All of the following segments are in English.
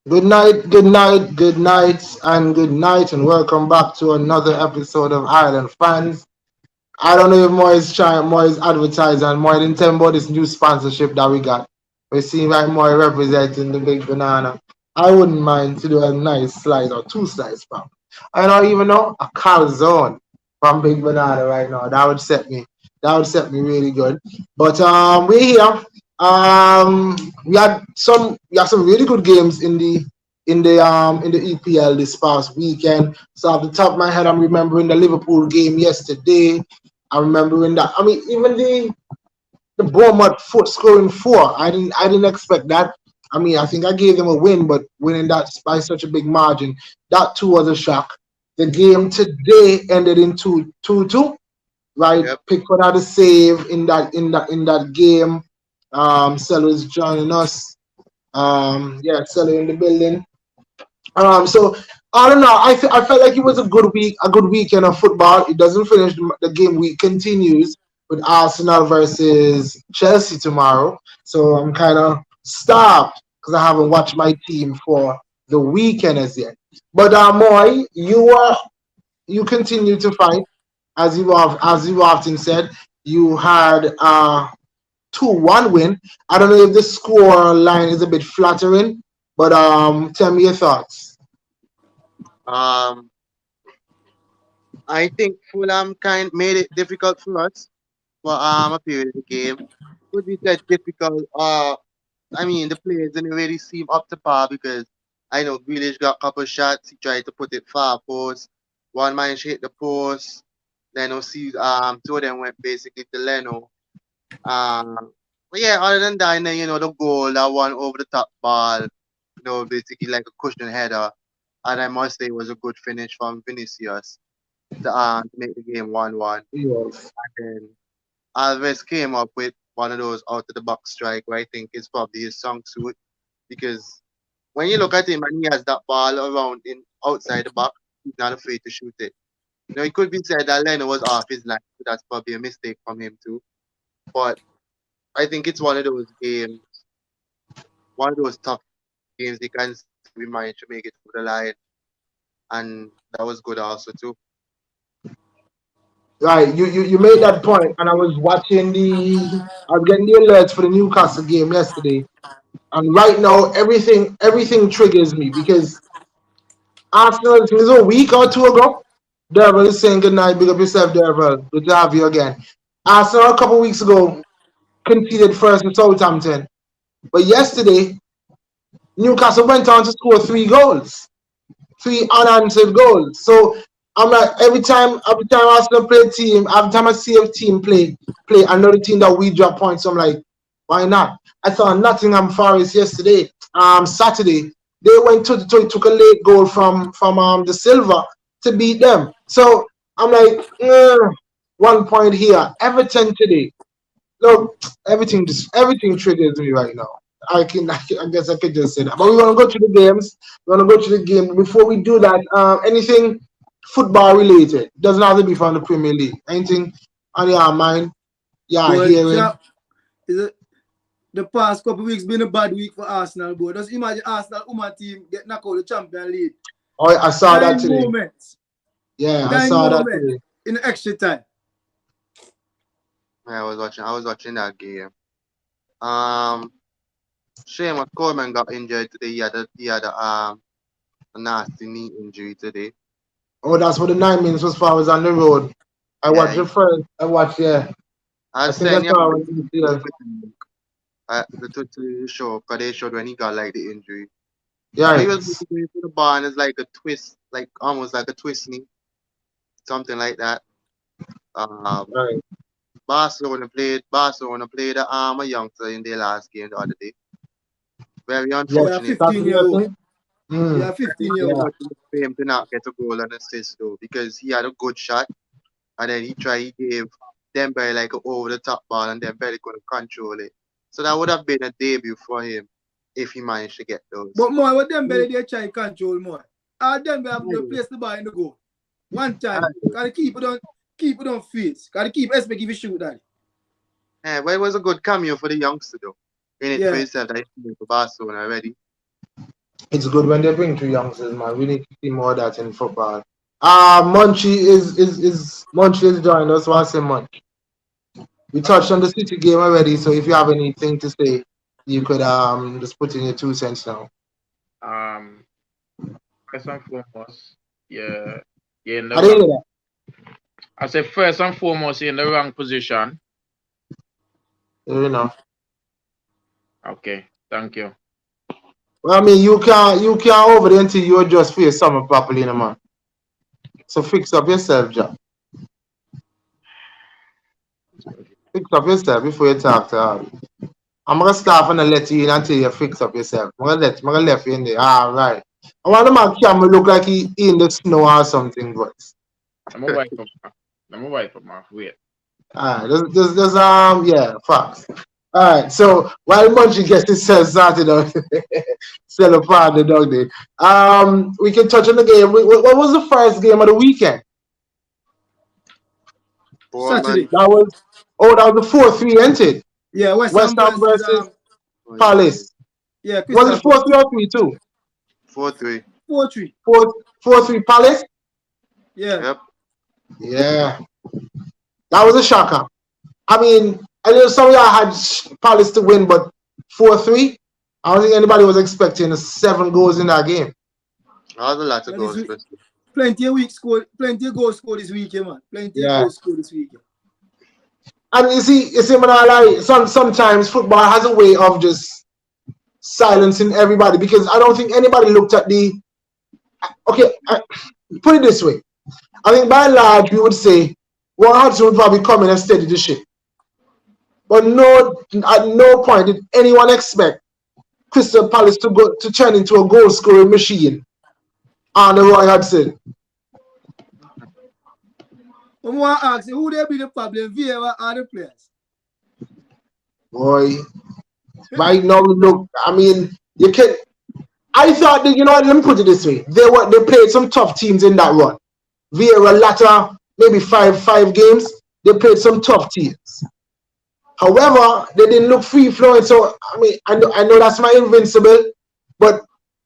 good night, and welcome back to another episode of Ireland Fans. I don't know if more is advertising and more than telling about this new sponsorship that we got. We see like more representing the big banana. I wouldn't mind to do a nice slice or two slices from. I don't even know a calzone from Big Banana right now. That would set me really good. But we're here. We had some really good games in the EPL this past weekend. So off the top of my head, I'm remembering the Liverpool game yesterday. I'm remembering that. I mean, even the Bournemouth foot scoring four. I didn't expect that. I mean, I think I gave them a win, but winning that by such a big margin, that too was a shock. The game today ended in 2-2. Right, Yep. Pickford had a save in that game. Sellers joining us. Yeah, Seller in the building. So I don't know. I felt like it was a good weekend of football. It doesn't finish. The game week continues with Arsenal versus Chelsea tomorrow. So I'm kind of stopped because I haven't watched my team for the weekend as yet. But Moy, you continue to fight as you often said. You had 2-1 win. I don't know if the score line is a bit flattering, but tell me your thoughts. Um, I think Fulham kind made it difficult for us for a period of the game. Could be said difficult. I mean the players didn't really seem up to par because I know Grealish got a couple shots. He tried to put it far post. One man hit the post. Leno see two of them went basically to Leno. But yeah, other than that, and then, the goal, that one over the top ball, basically like a cushion header. And I must say it was a good finish from Vinicius to make the game 1-1. Yes. And then Alves came up with one of those out of the box strike where I think is probably his song suit because when you look at him and he has that ball around in outside the box, he's not afraid to shoot it. It could be said that Leno was off his line, so that's probably a mistake from him too. But I think it's one of those games, one of those tough games you can say we managed to make it over the line, and that was good also too. Right, you made that point, and I was getting the alerts for the Newcastle game yesterday, and right now everything triggers me because Arsenal, it was a week or two ago. Derval is saying good night, big up yourself, Derval. Good to have you again. Arsenal a couple weeks ago conceded first with Southampton, but yesterday Newcastle went on to score three goals. Three unanswered goals. So I'm like every time Arsenal play a team, every time I see a team play another team that we drop points, I'm like, why not? I saw Nottingham Forest yesterday, Saturday. They went to took a late goal from the Silver to beat them. So I'm like, 1 point here. Everton today. Look, everything triggers me right now. I guess I could just say that. But we're gonna go to the games. We're gonna go to the game. Before we do that, anything football related doesn't have to be from the Premier League. Anything on your mind? Yeah, Boy, hearing. ja, is it the past couple weeks been a bad week for Arsenal, boy. Just imagine Arsenal woman team get knocked out the Champions League. Oh, I saw that Nine today. moments. Yeah, I Nine saw that moments today. in extra time. Yeah, I was watching that game. Um, Seamus Coleman got injured today. He had a nasty knee injury today. Oh, that's what the 9 minutes was for. I was on the road. I Yeah, watched the first. I watched. Yeah, I I was think I saying, yeah, saw it. On the the Twitter show, because they showed when he got like the injury. Yeah, But he was basically to the bar and it's like a twist, like almost like a twist knee, something like that. Um, right. Barcelona played a youngster in their last game the other day. Very Yes, Yeah, unfortunate. 15 year Saturday, I old. think. Mm, Yeah, 15 year old. yeah. Unfortunate for him to not get a goal and assist though, because he had a good shot and then he gave Dembele like an over the top ball and Dembele couldn't control it. So that would have been a debut for him if he managed to get those. But more what them belly they try control more. All them have to Anyway, place the ball in the goal. One time. anyway. Gotta keep it on face. Gotta keep expect if you shoot that. Yeah, but it was a good cameo for the youngster though. In it for Yeah. himself that he's playing for Barcelona already. It's good when they bring two youngsters, man. We need to see more of that in football. Munchie is Munchie is joined us. What's say Munch? We touched on the City game already, so if you have anything to say, you could just put in your 2 cents now. Um, First and foremost, yeah, you're in the I didn't wrong. hear that. I said first and foremost, you're in the wrong position. You know. Okay, thank you. Well, I mean, you can't over there until you adjust for your summer properly, you know, man. So fix up yourself, Jack. Fix up yourself before you talk to her. I'm gonna start and let you in until you fix up yourself. I'm gonna left you in there. All right. I want the man camera look like he in the snow or something, but I'm a wipe up. I'm a wipe up, man. Wait. all right. Yeah, facts. All right. So while Munchie gets himself started on sell apart the dog day, we can touch on the game. What was the first game of the weekend? Bournemouth. Saturday. That was the 4-3 entered. Yeah, West West Ham Ham versus versus Oh, yeah, yeah. Palace. yeah, Was Crystal it 4-3 Palace. or 3-2? 4-3. 4-3. 4-3 Palace? Yeah. Yep. Yeah. That was a shocker. I mean, I know some of y'all had Palace to win, but 4-3? I don't think anybody was expecting 7 goals in that game. That was a lot of Yeah, this goals, week, but plenty of goals scored this weekend, man. Plenty of Yeah. goals scored this weekend. And you see, man, sometimes football has a way of just silencing everybody because I don't think anybody looked at the. Okay, put it this way. I think by and large, we would say, well, Hudson would probably come in and steady the ship. But at no point did anyone expect Crystal Palace to turn into a goal scoring machine on the Roy Hudson. I want to ask you, who they be the problem? Vieira or the players? Boy, right now look. I mean, you can. I thought that let me put it this way: they played some tough teams in that run. Vieira latter maybe five games. They played some tough teams. However, they didn't look free flowing. So I mean, I know that's my invincible, but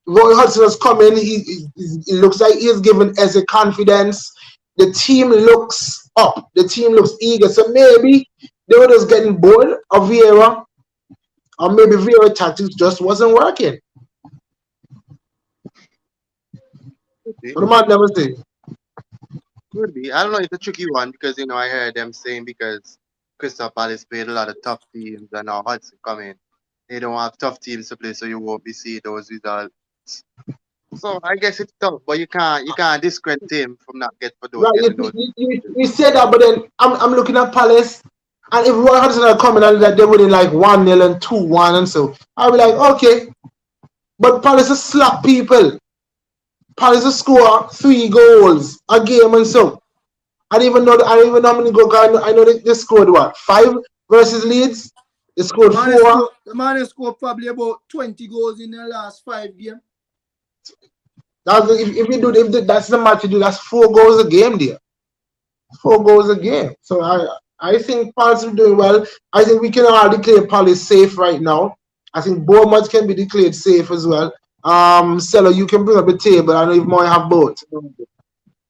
Roy Hudson has come in. He looks like he's given us a confidence. The team looks up. The team looks eager. So maybe they were just getting bored of Vieira, or maybe Vieira tactics just wasn't working. could be. What the man never say? Could be. I don't know. It's a tricky one because I heard them saying because Crystal Palace played a lot of tough teams and now Hudson come in. They don't have tough teams to play, so you won't be seeing those results. So I guess it's tough, but you can't discredit him from not Right, getting those. you said that, but then I'm looking at Palace, and if Roy Hudson had come in and that they winning like 1-0 and 2-1 and so, I'll be like, okay. But Palace is slap people. Palace is score 3 goals a game and so. I don't even know how many goals. I know they scored what 5 versus Leeds. They scored 4. The man has scored probably about 20 goals in the last 5 games. That's the match you do. That's 4 goals a game there. 4 goals a game. So I think Palace are doing well. I think we can all declare Palace safe right now. I think Bournemouth can be declared safe as well. Stella, you can bring up the table. I know you might have both.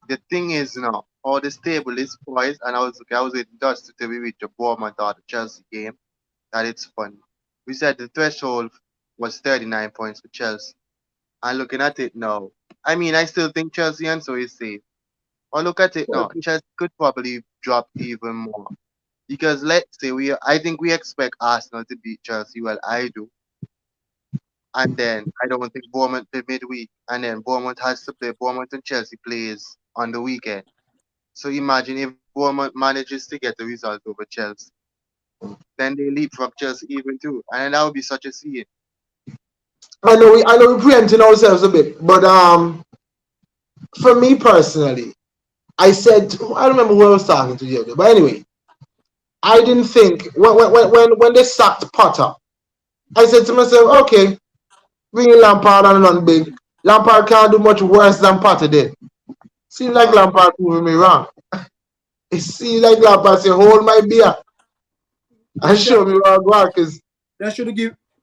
The thing is now, all this table is poised, and I was waiting just to we reach the Bournemouth or the Chelsea game. That it's fun. We said the threshold was 39 points for Chelsea. And looking at it now, I mean, I still think Chelsea and so is safe. But look at it now, Chelsea could probably drop even more. Because let's say I think we expect Arsenal to beat Chelsea. Well, I do. And then I don't think Bournemouth play midweek. And then Bournemouth has to play. Bournemouth and Chelsea plays on the weekend. So imagine if Bournemouth manages to get the result over Chelsea. Then they leapfrog Chelsea even too. And that would be such a scene. I know we're preempting ourselves a bit, but for me personally, I said I don't remember who I was talking to the other day, but anyway, I didn't think when they sacked Potter, I said to myself, okay, bringing Lampard on and big. Lampard can't do much worse than Potter did. Seems like Lampard proving me wrong. It seems like Lampard say, hold my beer and show me where I go because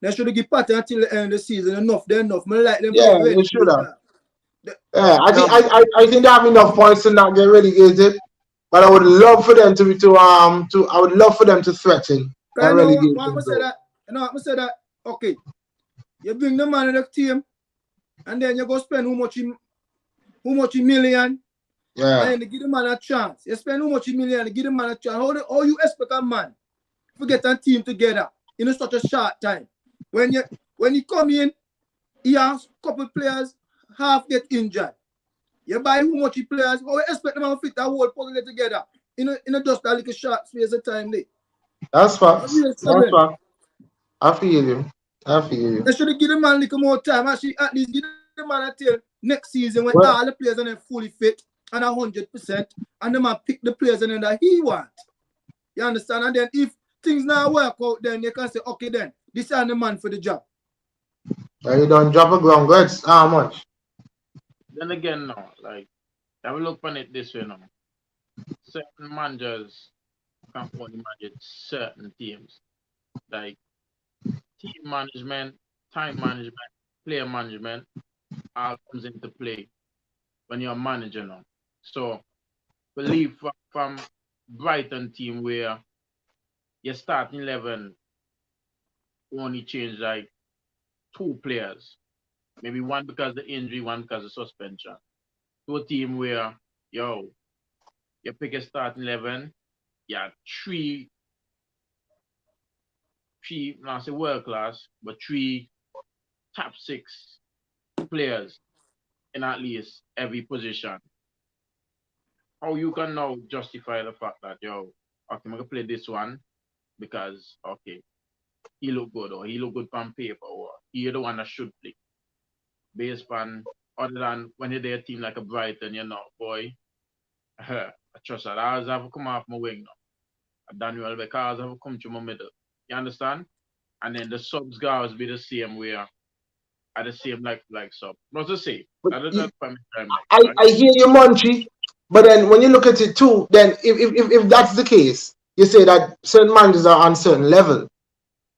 They They should give Potter until the end of the season. Enough, they're enough. I like them to Yeah, get they should relegated. have. Yeah, I Yo, think I think they have enough points to not get relegated. But I would love for them to I would love for them to threaten I that know what relegation I say zone. that. You know what I say that. Okay, you bring the man in the team, and then you go spend how much million, and Yeah, then you give the man a chance. You spend how much million, and give the man a chance. How you expect a man to get a team together in such a short time? When you come in, he has a couple players half get injured. You buy how much players, how you expect them to fit that whole puzzle together in a just a little short space of time there. that's That's facts. really That's struggling. facts. I feel you. I feel you. They should have given the man a little more time. Actually, at least give the man until next season when all Well, the players are fully fit and 100%, and the man pick the players and then that he want. You understand? And then if things not work out, then you can say, okay, then this is the man for the job. you don't drop a ground goods. How much? Then again, no, like I will look on it this way now. Certain managers can only manage certain teams, like team management, time management, player management, all comes into play when you're a manager now. So believe from Brighton team where your starting 11 only change like two players, maybe one because of the injury, one because of suspension. To a team where you pick a starting 11, yeah, three, not say world class, but three top six players in at least every position. How you can now justify the fact that okay, I'm gonna play this one because okay, he look good or he look good on paper or he the one that should play based on other than when you're there a team like a Brighton, boy, I trust that I have to come off my wing now. Daniel because I have to come to my middle. You understand? And then the subs guys be the same way are the same like sub. Not the same. But That's what I'm like, right? I hear you, Munchie. But then when you look at it too, then if that's the case, you say that certain managers are on certain level.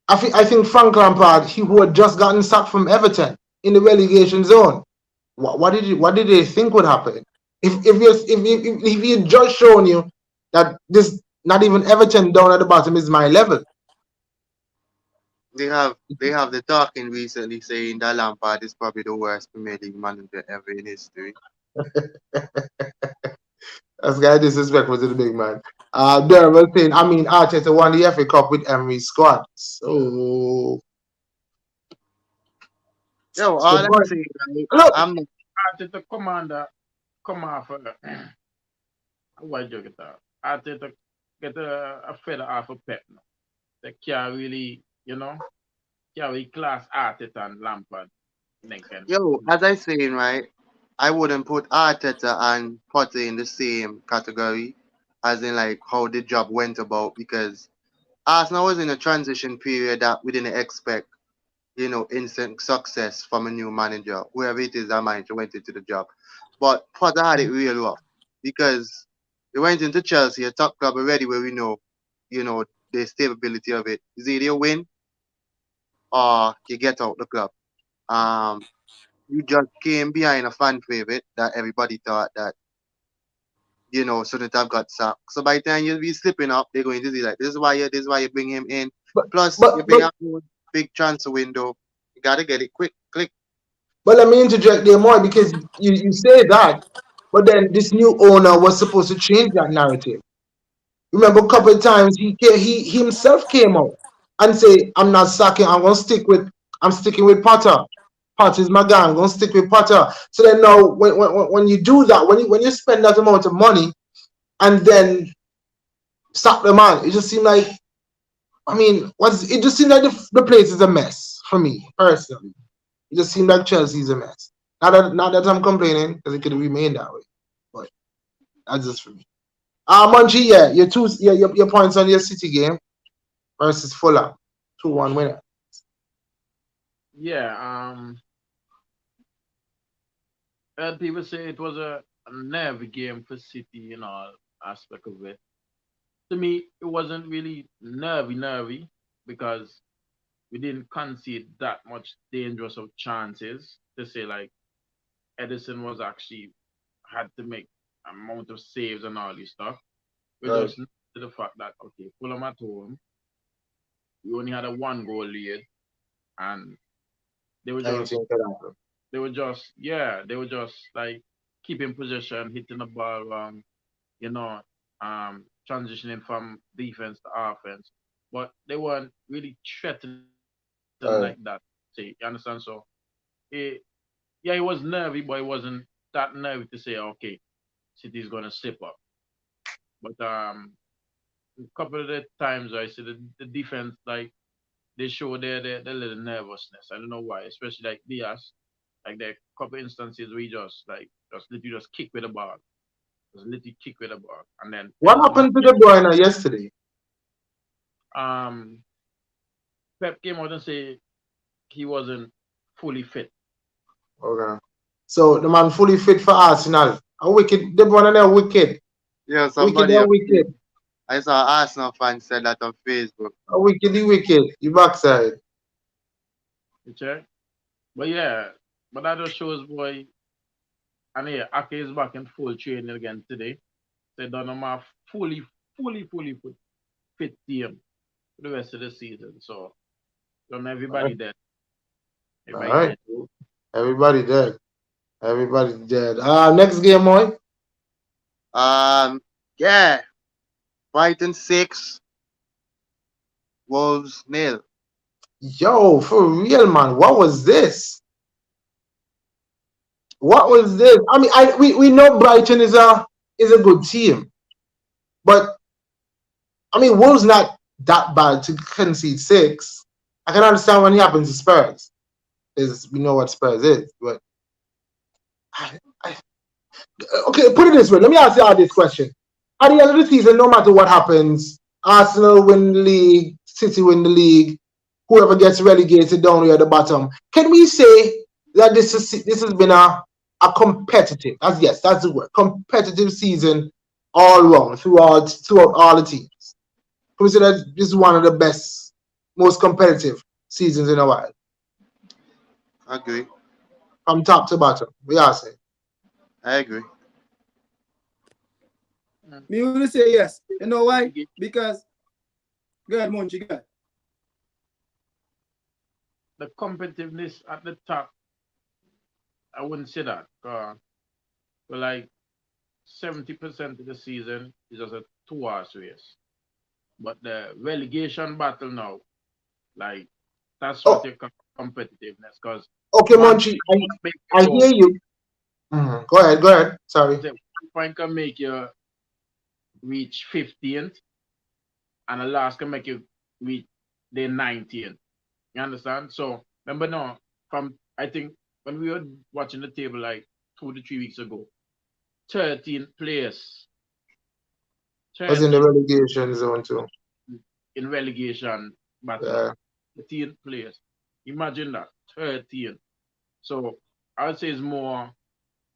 I think Frank Lampard, he who had just gotten sacked from Everton in the relegation zone. What did they think would happen? If he had just shown you that this not even Everton down at the bottom is my level. they have the talking recently saying that Lampard is probably the worst Premier League manager ever in history. That's guy disrespectful to the big man. Darren was saying, I mean, Arteta won the FA Cup with Emery's squad. So, Yo, good all I'm point. saying, Look, I'm not. Arteta commander come off why you get that? Arteta get a feather off a pep now. They can't really, can't really class Arteta and Lampard. Then can Yo, as I saying, right, I wouldn't put Arteta and Potter in the same category, as in like how the job went about, because Arsenal was in a transition period that we didn't expect, instant success from a new manager, whoever it is that manager went into the job. But Potter had it real rough because he went into Chelsea, a top club already, where we know, the stability of it. Is either you win or you get out the club. Um, you just came behind a fan favorite that everybody thought that, shouldn't have got sacked. So by the time you'll be slipping up, they're going to see like this is why you bring him in. but Plus you but bring but up a big transfer window. You gotta get it quick, click. but let me interject there more because you say that, but then this new owner was supposed to change that narrative. Remember, a couple of times he himself came out and say, "I'm not sacking. I'm sticking with Potter. Potter is my guy. I'm gonna stick with Potter." So then now, when you do that, when you spend that amount of money and then sack the man, it just seems like it just seems like the place is a mess for me personally. It just seems like Chelsea's a mess. Not that I'm complaining because it could remain that way, but that's just for me. Munchie, yeah, your points on your City game versus Fulham, 2-1 winner. Yeah, people say it was a nervy game for City in all aspect of it. To me, it wasn't really nervy because we didn't concede that much dangerous of chances to say like Edison was actually had to make amount of saves and all this stuff. We Right. just to the fact that okay, Fulham at home, we only had a 1 goal lead, and they were just Anything could happen. they were just like keeping possession, hitting the ball wrong, you know, transitioning from defense to offense, but they weren't really threatening like that. Right. See, you understand? So, it, yeah, it was nervy, but it wasn't that nervy to say, okay, City's gonna slip up. But a couple of the times I see the defense like they show their little nervousness. I don't know why, especially like Diaz. Like there are a couple instances we just literally just kick with the ball, just literally kick with the ball, and then What anything happened to De Bruyne yesterday? um Pep came out and say he wasn't fully fit. Okay. So the man fully fit for Arsenal. A wicked. De Bruyne, they're wicked. Yeah, Wicked, somebody they're wicked. I saw Arsenal fan said that on Facebook. A wicked, the wicked. You backside. You check? But yeah, but that just shows boy and yeah, Ake is back in full training again today. They done him a fully fit team for the rest of the season. So don't everybody All there. Everybody right. there too. Everybody dead. Everybody dead. Next game, boy. Yeah, Brighton 6, Wolves 0. Yo, for real, man. What was this? What was this? I mean, we know Brighton is a good team, but I mean, Wolves not that bad to concede 6. I can understand when it happens to Spurs, because we know what Spurs is. But I, I, okay, put it this way. Let me ask you all this question: at the end of the season, no matter what happens, Arsenal win the league, City win the league, whoever gets relegated down here at the bottom. Can we say that this has been a competitive? That's the word. Competitive season all round throughout all the teams. Can we say that this is one of the best, most competitive seasons in a while, Agree. from top to bottom? We are saying. I agree. Me will say yes. You know why? Because go ahead, Munchie, go ahead. The competitiveness at the top, I wouldn't say that. But like 70% of the season is just a 2 hours race. But the relegation battle now, like that's what Oh, you call competitiveness. Because okay, one Monchi, point make I you hear you. Go ahead. Sorry. one point can make you reach 15th, and the last can make you reach the 19th. You understand? So remember now, from I think when we were watching the table like 2 to 3 weeks ago, 13 players, I was in the 13 relegation zone too. in relegation battle, Yeah. 13 players. Imagine that, 13. So I would say it's more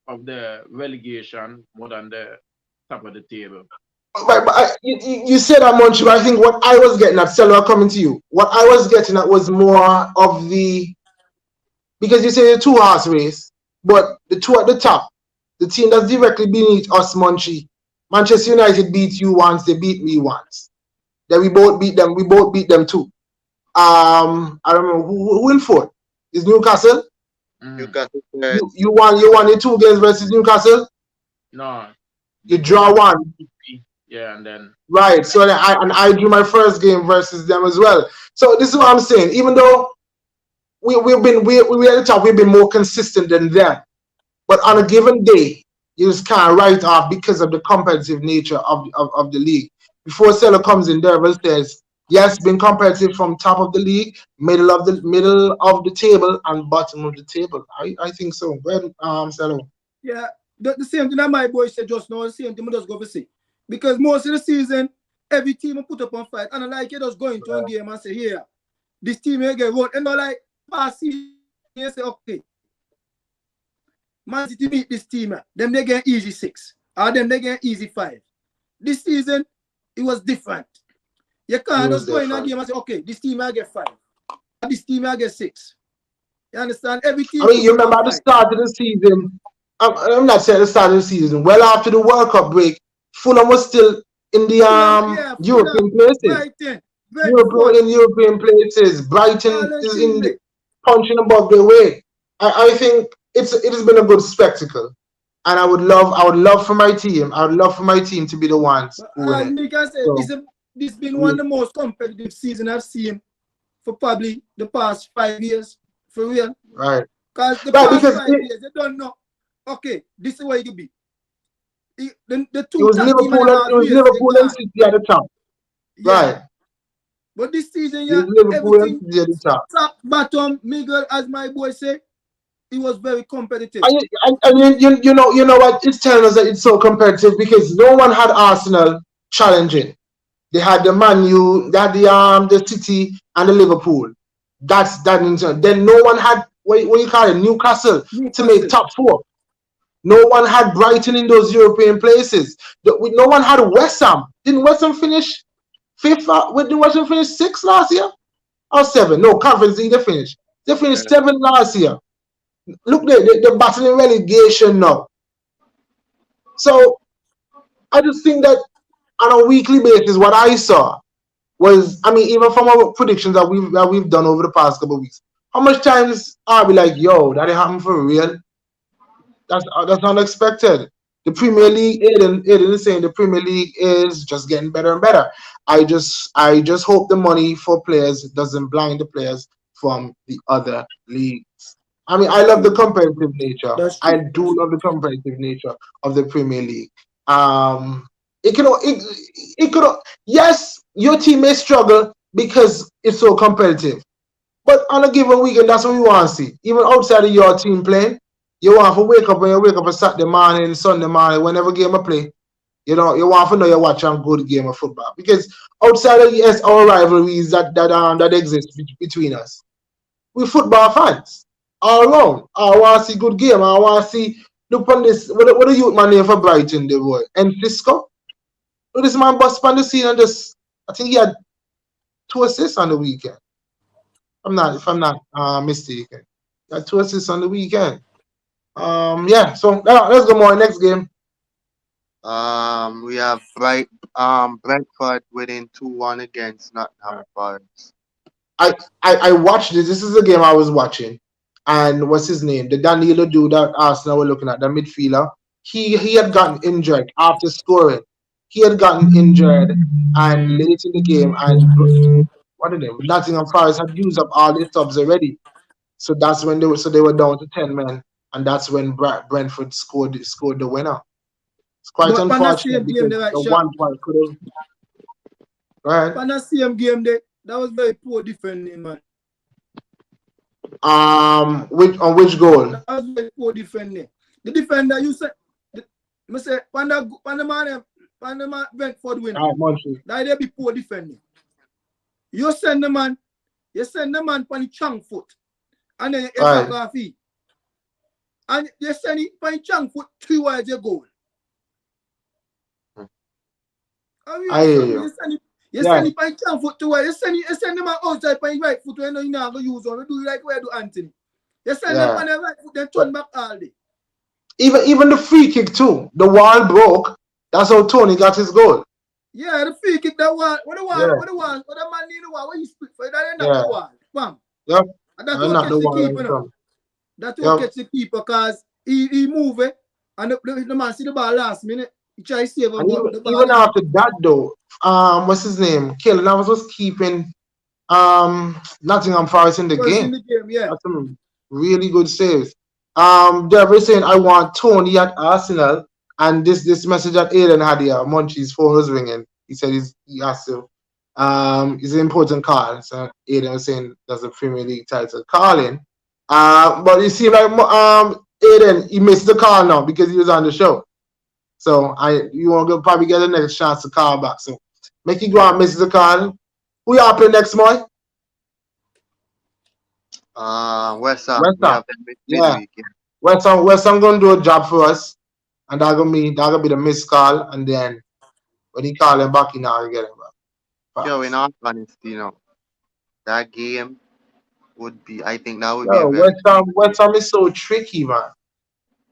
of the relegation more than the top of the table. But you said that, Monchi, but I think what I was getting at, Stella, coming to you, what I was getting at was more of the, because you say the 2 horse race, but the two at the top, the team that's directly beneath us, Monchi, Manchester United beat you once, they beat me once. Then we both beat them too. I don't know who in fourth. Is Newcastle? Mm. Newcastle third. You won the 2 games versus Newcastle. No, You they draw draw one. yeah, and then Right. So then I drew my first game versus them as well. So this is what I'm saying. Even though we at the top, we've been more consistent than them. But on a given day, you just can't write off because of the competitive nature of the league. Before Seller comes in, Derval says, yes, been competitive from top of the league, middle of the table, and bottom of the table. I think so. Go ahead, Seller. Yeah, the same thing that my boy said just now, the same thing we just go to see. Because most of the season, every team will put up on fight. And I like you just go into a game and say, here, this team will get one. And I like past season, you say, okay, Man City beat this team, them they get easy 6. Or them they get easy 5. This season, it was different. You can't just go in a game and say, okay, this team I get 5. this team I get 6. You understand? Every I team mean, could you win a remember at the 5. start of the season. I'm not saying at the start of the season. Well, after the World Cup break, Fulham was still in the Fulham, yeah, Fulham, European places. Brighton, European Brentford, in European places. all Brighton them is team in there. punching above their weight. I think it has been a good spectacle, and I would love for my team. I would love for my team to be the ones But who win as it. me can say, So this been one of we- the most competitive season I've seen for probably the past 5 years, for real. right, Because the right, past because 5 years, they don't know, okay, this is where you could be. The it two was top team of Liverpool them and it was always, they Liverpool and gone. City at the top. Yeah. Right, But this season, it yeah, was Liverpool and everything City at the top. top, bottom, middle, as my boy say, it was very competitive. And you know what? It's telling us that it's so competitive because no one had Arsenal challenging. They had the Man U, they had the City and the Liverpool. That's that. Then no one had what you call it Newcastle to make Newcastle. top four. No one had Brighton in those European places. No one had West Ham. Didn't West Ham finish fifth? Did West Ham finish sixth last year or seven? No, Conference League they finished. They finished Yeah. seventh last year. Look, they're battling relegation now. So I just think that on a weekly basis, what I saw was, I mean, even from our predictions that we've done over the past couple of weeks, how much times are we like, yo, that it happened for real? That's unexpected. The Premier League, Aiden is saying the Premier League is just getting better and better. I just hope the money for players doesn't blind the players from the other leagues. I mean, I love the True. competitive nature. That's I true. do That's true. love the competitive nature of the Premier League. Um, it could yes, your team may struggle because it's so competitive. But on a given weekend, that's what we want to see. Even outside of your team playing, you want to wake up when you wake up on Saturday morning, Sunday morning, whenever game I play. You want to know you're watching a good game of football. Because outside of yes, our rivalries that exist between us, we football fans all around. I want to see good game. I want to see look on this. What the youth man name for Brighton, the boy? And Fisco. Look, this man bust on the scene and just I think he had 2 assists on the weekend. If I'm not mistaken. He had 2 assists on the weekend. Yeah, so let's go more next game. We have Brentford winning 2-1 against Nottingham Forest. I watched this. This is the game I was watching. And what's his name? The Danilo dude that Arsenal were looking at, the midfielder. He had gotten injured after scoring. He had gotten injured and late in the game and what the name? Nottingham Forest had used up all their subs already. So that's when they were down to 10 men, and that's when Brentford scored the winner. It's quite But on that unfortunate same game, because they right the shot. 1 point could have right. On that same game, that was very poor defending, man. Which goal? That was very poor defending. The defender, you said, I say, when the man went for the winner, Muncie. that they be poor defending. You send the man on the chunk foot, and then you back Right. off it. And you send it on the chunk foot 3 yards your goal. I hear you. You send it on the chunk foot 2 yards. You send the man outside on the right foot when you're not going to use on. You do like where do Anthony. You send them on the right foot, then turn back all day. Even the free kick too. The wall broke. That's how Tony got his goal. Yeah, the free kick, that wall. What Yeah. the man need the wall? What you split for? That ain't not Yeah. the wall. Bam. Yep. And that's And what not catch the the wall keeper in now. front. That's what Yep. catch the keeper because he move it and the man see the ball last minute. He try to save him, And but the ball even is after that though, what's his name? Kellen Navas was keeping Nottingham Forest in the first in game. the game, yeah. That's some really good saves. They're saying I want Tony at Arsenal, and this message that Aiden had here, Munchie's phone was ringing. He said he asked to it's an important call. So Aiden was saying that's a Premier League title calling. But it seemed like Aiden he missed the call now because he was on the show. So you want to probably get the next chance to call back. So make you go and miss the call. Who y'all play next month? West Ham. West We Ham. have them Yeah. midweek. Yeah. West Ham gonna do a job for us, and that gonna be the missed call, and then when he call him back, he not gonna get him back. Yo, in all honesty, that game, would be. I think that would be a Yo, very West Ham is so tricky, man.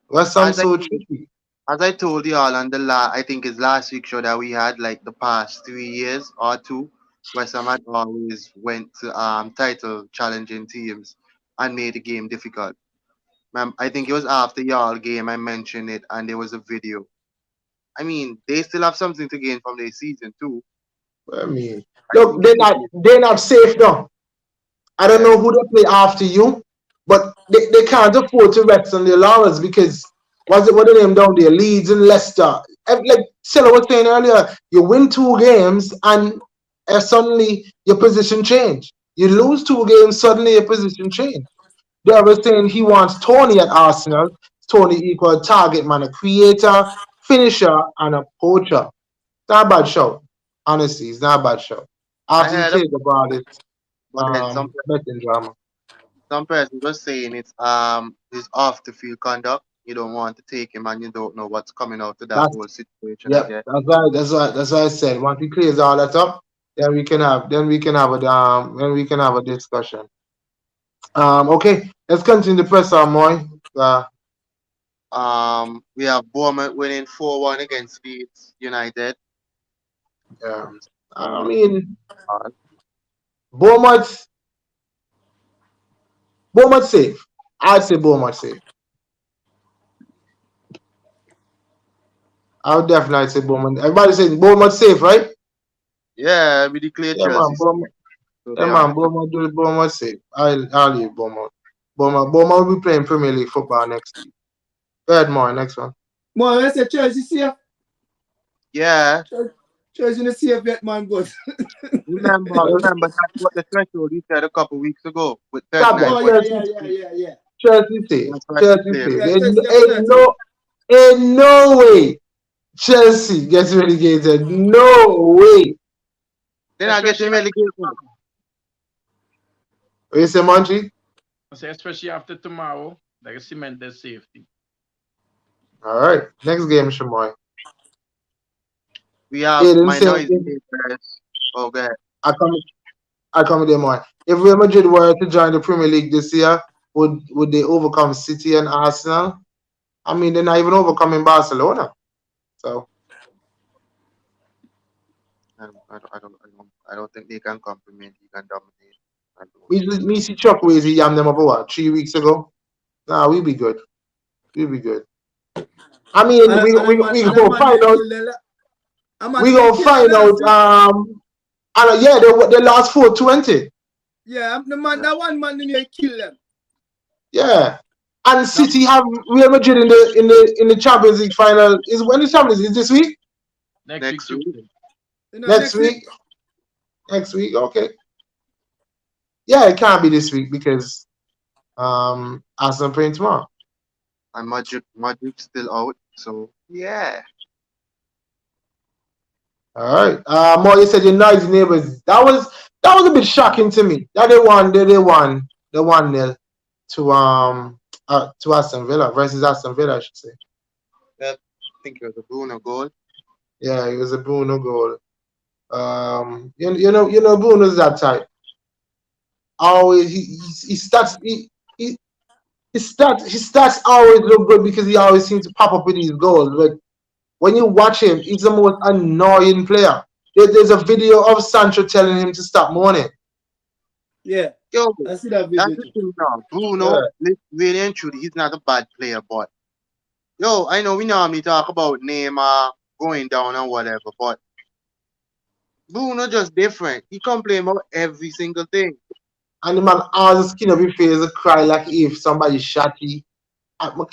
West Ham as I so tricky. as I told you all on the I think it's last week show that we had like the past 3 years or two, West Ham had always went to title challenging teams and made the game difficult. I think it was after y'all game I mentioned it and there was a video. I mean, they still have something to gain from their season too. I mean, I look, think it could be they're not safe now. I don't yeah. know who they play after you, but they can't afford to rest on their laurels because what the name down there? Leeds and Leicester. Like Silla was saying earlier, you win 2 games and suddenly your position change. You lose 2 games, suddenly your position change. They were saying he wants Tony at Arsenal. Tony equal target man, a creator, finisher, and a poacher. It's not a bad show. Honestly, it's not a bad show. I After you heard take about it, but then betting drama. some person was saying it's his off the field conduct. You don't want to take him and you don't know what's coming out of that That's whole situation Yep, again. that's why I said once he clears all that up, then we can have a discussion. Okay, let's continue the press on Moy. We have Bournemouth winning 4-1 against Leeds United. Yeah. I Um, mean uh, Bournemouth safe. I'd say Bournemouth safe. I would definitely say Bournemouth. Everybody's saying Bournemouth safe, right? yeah, we declared Yeah man, Chelsea, Bournemouth. so Yeah they man, are. Bournemouth safe. I'll leave Bournemouth. Bournemouth will be playing Premier League football next week. Go ahead, Moy, next one. Man, I say Chelsea safe. Yeah, Chelsea not safe yet, man, but remember that's what the threshold you said a couple weeks ago with Stop 39 that. oh points. yeah. Chelsea safe. That's right, Chelsea clear. safe. Yeah, Chelsea have Ain't Chelsea. no way Chelsea gets relegated. No way. They're not Especially getting relegated. What you say, Monty? I say especially after tomorrow, like a cement their safety. All right. Next game, Shamoy. We have Aiden my saying, noisy neighbors. Oh, go ahead. I come, I come with them, Moy. If Real Madrid were to join the Premier League this year, would they overcome City and Arsenal? I mean, they're not even overcoming Barcelona. So, I don't think they can complement. He can dominate. I me see Chuck Wazy yam them up what 3 weeks ago. Nah, we be good. We be good. I mean, And we a gonna man find they out. kill them. A man We they gonna kill them find out. last week. And yeah, they lost 4-20. Yeah, the man, that one man they kill them. Yeah, and City have Real Madrid in the Champions League final. Is when the Champions League is this week? Next week, Tuesday. You know, Next week? Next week? Okay. Yeah, it can't be this week because Arsenal playing tomorrow. And Madrid's still out. So yeah. All right. Mo, you said your noisy neighbors. That was a bit shocking to me. That they won nil to Aston Villa versus Aston Villa, I should say. I think it was a Bruno goal. Yeah, it was a Bruno goal. You know Bruno's that type. Always his stats always look good because he always seems to pop up with these goals. But when you watch him, he's the most annoying player. There's a video of Sancho telling him to stop mourning. Yeah, Yo, I see that that's video the too. thing now. Bruno, really and truly, he's not a bad player, but yo, I know we normally talk about Neymar going down and whatever, but Bruno just different. He complain about every single thing. And the man always skin up his face and cry like if somebody shot you.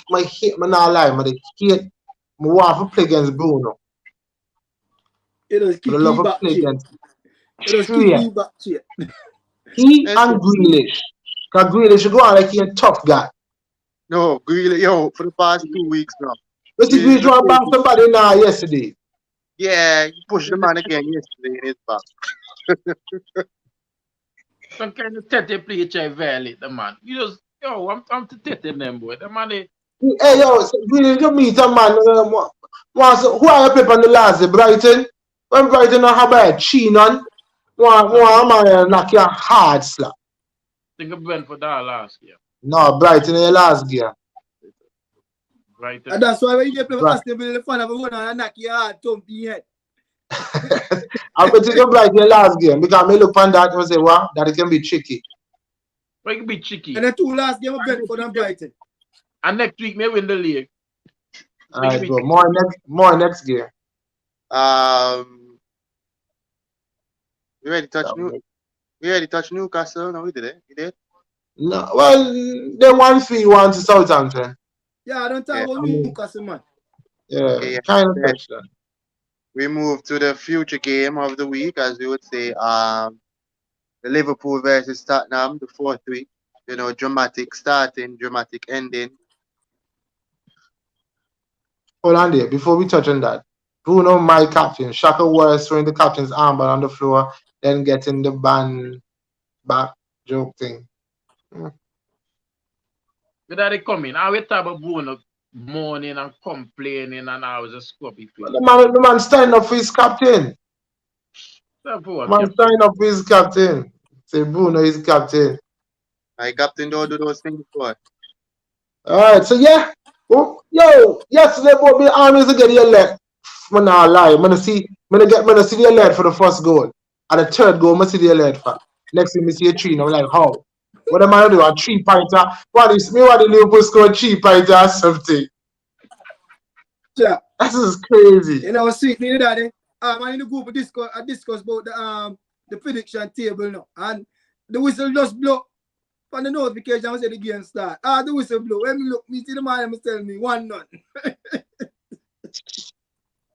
My hate, me not lie, but I hate. Me want to play against Bruno. It was But I kick love you to back play shit. against It was kick Straight. you back shit. He Listen, and Grealish. Because Grealish should go on like he a tough guy. no, really, yo, for the past 2 weeks now, But see, really Grealish just want to bang somebody now yesterday. yeah, he pushed the man again yesterday in his back. Some kind of tete play try violate the man. You just I'm to tete them boy. The man they Hey, yo, so Grealish, you meet a man. Who are you play on the last day? Brighton? When Brighton don't have a chin on, want a man knock you hard slap. think of Brentford that last year. No, Brighton in the last game. Brighton. And that's why when you play with Right. Aston Villa, the fan of a run and knock your heart, thump your head. I'm going to take a Brighton in the last game because I look on that and say, wow, that it can be tricky. But it can be tricky. And the two last game of Brentford and Brighton. And next week may win the league. All right, bro. More next game. We already touched Newcastle. No, we did it. You did? No, well, they won 3-1 to Southampton. Yeah, I don't talk about Newcastle, man. Yeah, Okay, kind of yeah. touched that. We move to the future game of the week, as we would say. The Liverpool versus Tottenham, the fourth week. You know, dramatic starting, dramatic ending. Hold on there. Before we touch on that, Bruno, my captain, Shaka was throwing the captain's armband on the floor, then getting the band back joke thing. But that they come in. I wait about Bruno moaning and complaining, and I was a scrubby face. The man standing up for his captain. Man standing up for his captain. Say Bruno is captain. My captain don't do those things for us. Alright, so yeah. Oh, yo, yesterday both the armies again your leg. I'm not lie. I'm gonna see the alert for the first goal. And the third goal, I'm gonna see the alert for. Next thing I see a 3, and I'm like, how? What am I gonna do? A 3-pointer? What is me? What the Liverpool score 3-pointer or something? Yeah. This is crazy. You know, sweet me daddy. I'm in the group discuss about the prediction table now. And the whistle just blow. On the notification, I say the game start. The whistle blow. When me look, me see the man tell me 1-0.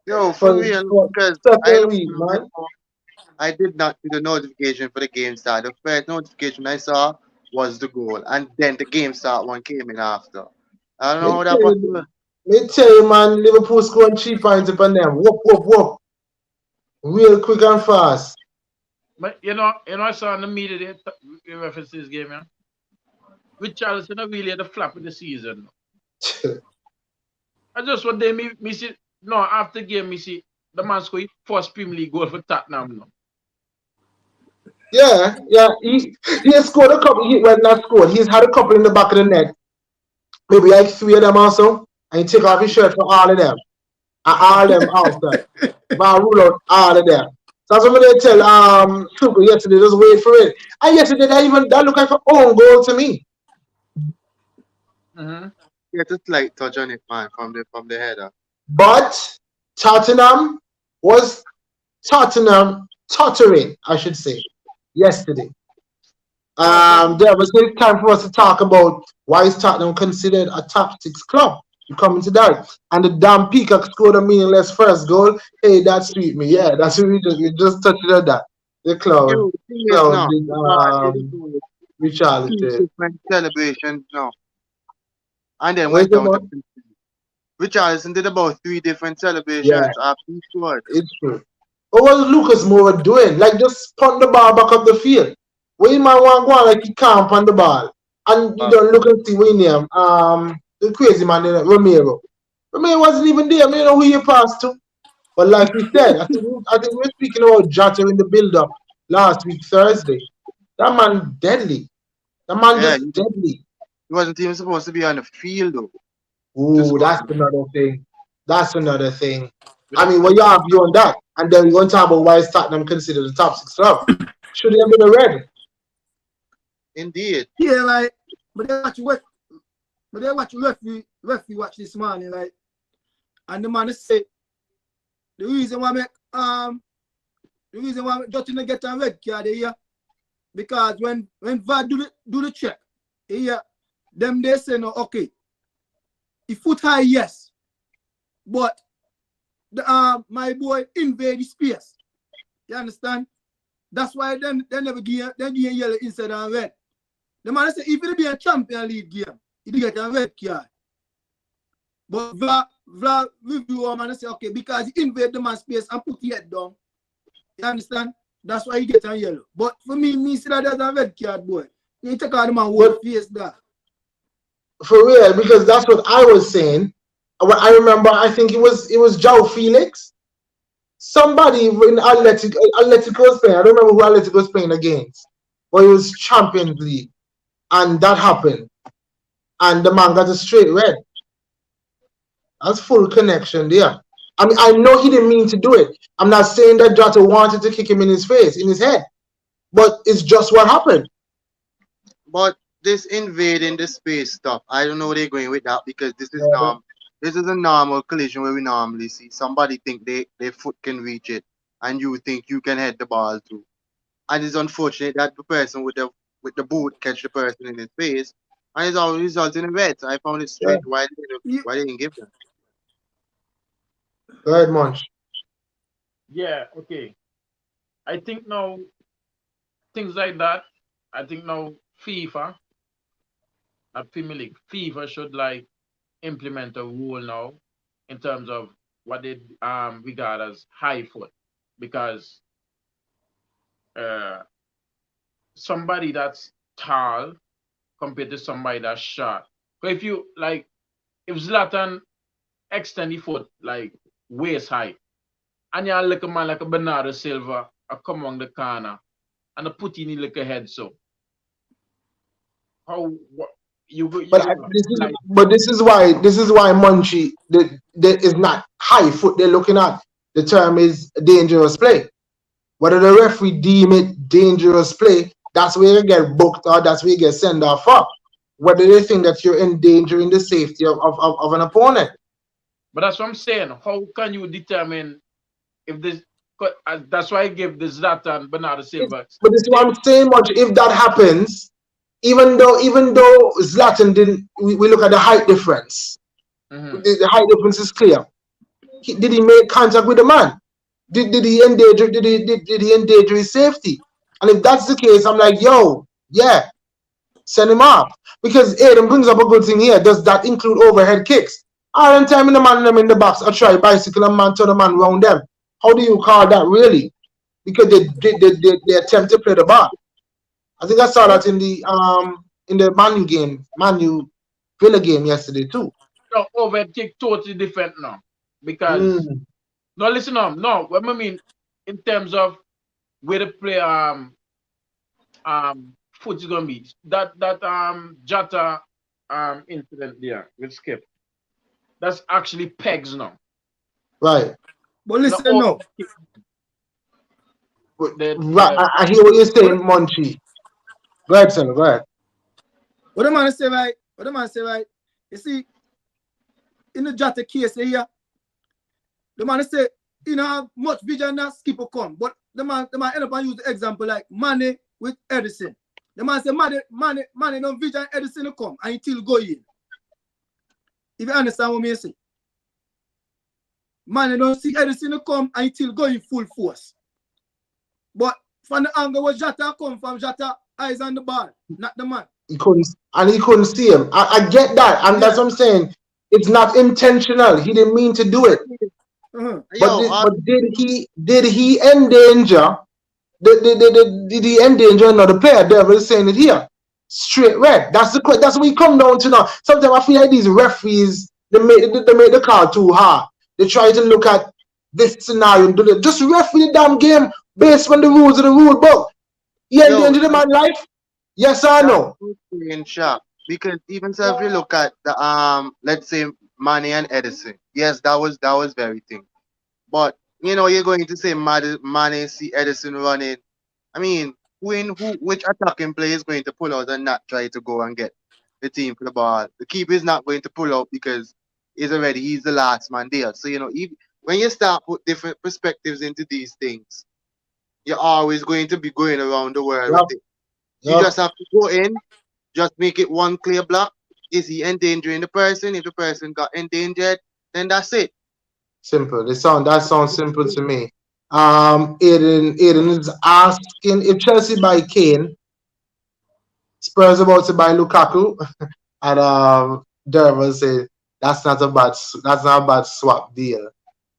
Yo, for real, because I did not see the notification for the game start. The first notification I saw was the goal, and then the game start one came in after. I don't know how that possible. Me tell you, man, Liverpool scoring 3 points upon them. Whoop. Real quick and fast. But you know, I saw in the media they reference this game, yeah. Richarlison really had the flap of the season. I just one day me see after game me see the man score first Premier League goal for Tottenham now. Yeah. He has scored a couple. Not scored. He's had a couple in the back of the net. Maybe like 3 of them also. And he take off his shirt for all of them. And all of them outside. But I rule out all of them. So that's what they tell Tuchel yesterday, just wait for it. And yesterday that looked like an own goal to me. Yeah, just like touch on it, man, from the header. But Tottenham was tottering, I should say, yesterday. There was no time for us to talk about why is Tottenham considered a top 6 club. You come into that, and the damn Peacock scored a meaningless first goal. Hey, that sweet me. Yeah, that's what we just touched on that. The clown, Richarlison. Different celebrations now. And then went down. Richarlison did about 3 different celebrations after he scored. It's true. What was Lucas Moura doing? Like just punt the ball back up the field. When you man want to go on like he can't punt the ball. And you don't look and see what name. The crazy man Romero. Romero wasn't even there. I mean, you know who he passed to. But like we said, I think we were speaking about Jota in the build-up last week, Thursday. That man deadly. That man just deadly. He wasn't even supposed to be on the field though. Ooh, that's another thing. I mean, well, you have beyond that. And then we're going to talk about why is Tottenham considered the top 6 club. Should he have been a red? Indeed. Yeah, like, but they watch referee watch this morning, like, and the man say the reason why Jota not get a red card here because when VAR do the check here, them they say no, okay, he foot high, yes, but the my boy invade the space. You understand? That's why they never give yellow instead of red. The man say if it be a Champion League game, he get a red card. But VAR review him and say, okay, because he invade the man's space and put his head down. You understand? That's why he get a yellow. But for me see that there's a red card, boy. You take out the man whole face that. For real, because that's what I was saying. I remember, I think it was João Felix. Somebody in Atletico Spain. I don't remember who Atletico was playing against. But it was Champions League. and that happened, and the man got a straight red. That's full connection there. I mean, I know he didn't mean to do it. I'm not saying that Jota wanted to kick him in his face, in his head, but it's just what happened. But this invading the space stuff, I don't know where they're going with that because this is Yeah. this is a normal collision where we normally see somebody think their foot can reach it and you think you can head the ball too. And it's unfortunate that the person with the boot catch the person in his face and it's all results in a red. So I found it Yeah. strange You, why they didn't give them. Go ahead, Munch. Yeah, okay. I think now things like that. I think now FIFA, not Premier League, FIFA should like implement a rule now in terms of what they regard as high foot, because uh, somebody that's tall compared to somebody that's short. So if you like, if Zlatan extend the foot like waist height, and you look a man like a Bernardo Silva, I come on the corner and I put in the like a head so how what, you But go like this is why Munchie there is not high foot they're looking at. The term is dangerous play. Whether the referee deem it dangerous play, that's where you get booked or that's where you get sent off for. Whether they think that you're endangering the safety of an opponent. but that's what I'm saying. How can you determine if this? That's why I give the Zlatan Bernardo Silva. But this is what I'm saying, much if that happens, even though Zlatan didn't, we look at the height difference. Mhm. The height difference is clear. Did he make contact with the man? Did he endanger did he endanger his safety? And if that's the case, I'm like, yo, yeah, send him off. Because Aiden brings up a good thing here. Does that include overhead kicks? All the time in the man them in the box, I try bicycle and man turn the man round them. How do you call that really? Because they attempt to play the ball. I think I saw that in the Manu game, Manu Villa game yesterday too. No, overhead kick totally different now because Mm, no, listen on no. What I mean in terms of where the play foot is gonna be that Jota incident there with Skip. That's actually pegs now. right. but No listen overhead now. kick. Right. The I hear what you're What, saying, Monchi. Go ahead, son. Go ahead. what the man say right? What the man say right? You see, in the Jota case here, the man say, you know, have much vision that skipper come. But the man end up and use the example like Mane with Edison. The man say Mane no vision Edison to come and until go in. If you understand what me say. Mane don't see Edison to come and until go in full force. But from the angle where Jota come from, Jota eyes on the ball, not the man. He couldn't see him. I get that, and that's Yeah. what I'm saying. It's not intentional. He didn't mean to do it. Uh-huh. But Yo, did he endanger? Did he endanger another player? Devil is saying it here. Straight red. That's what we come down to now. Sometimes I feel like these referees they make the call too hard. They try to look at this scenario and do it. Just referee the damn game based on the rules of the rule book. He yo, endangered the man's life. Yes or that's no? in shock because even so if you look at the let's say Mane and Edison, yes, that was very thing. But you know you're going to say Mane see Edison running. I mean, which attacking player is going to pull out and not try to go and get the team for the ball? The keeper is not going to pull out because he's the last man there. So you know, when you start put different perspectives into these things, you're always going to be going around the world with Yep. it. You Yep. just have to go in, just make it one clear block. Is he endangering the person? If the person got endangered, then that's it. Simple. That sounds simple to me. Aiden is asking if Chelsea buy Kane, Spurs about to buy Lukaku, and Derval said that's not a bad swap deal.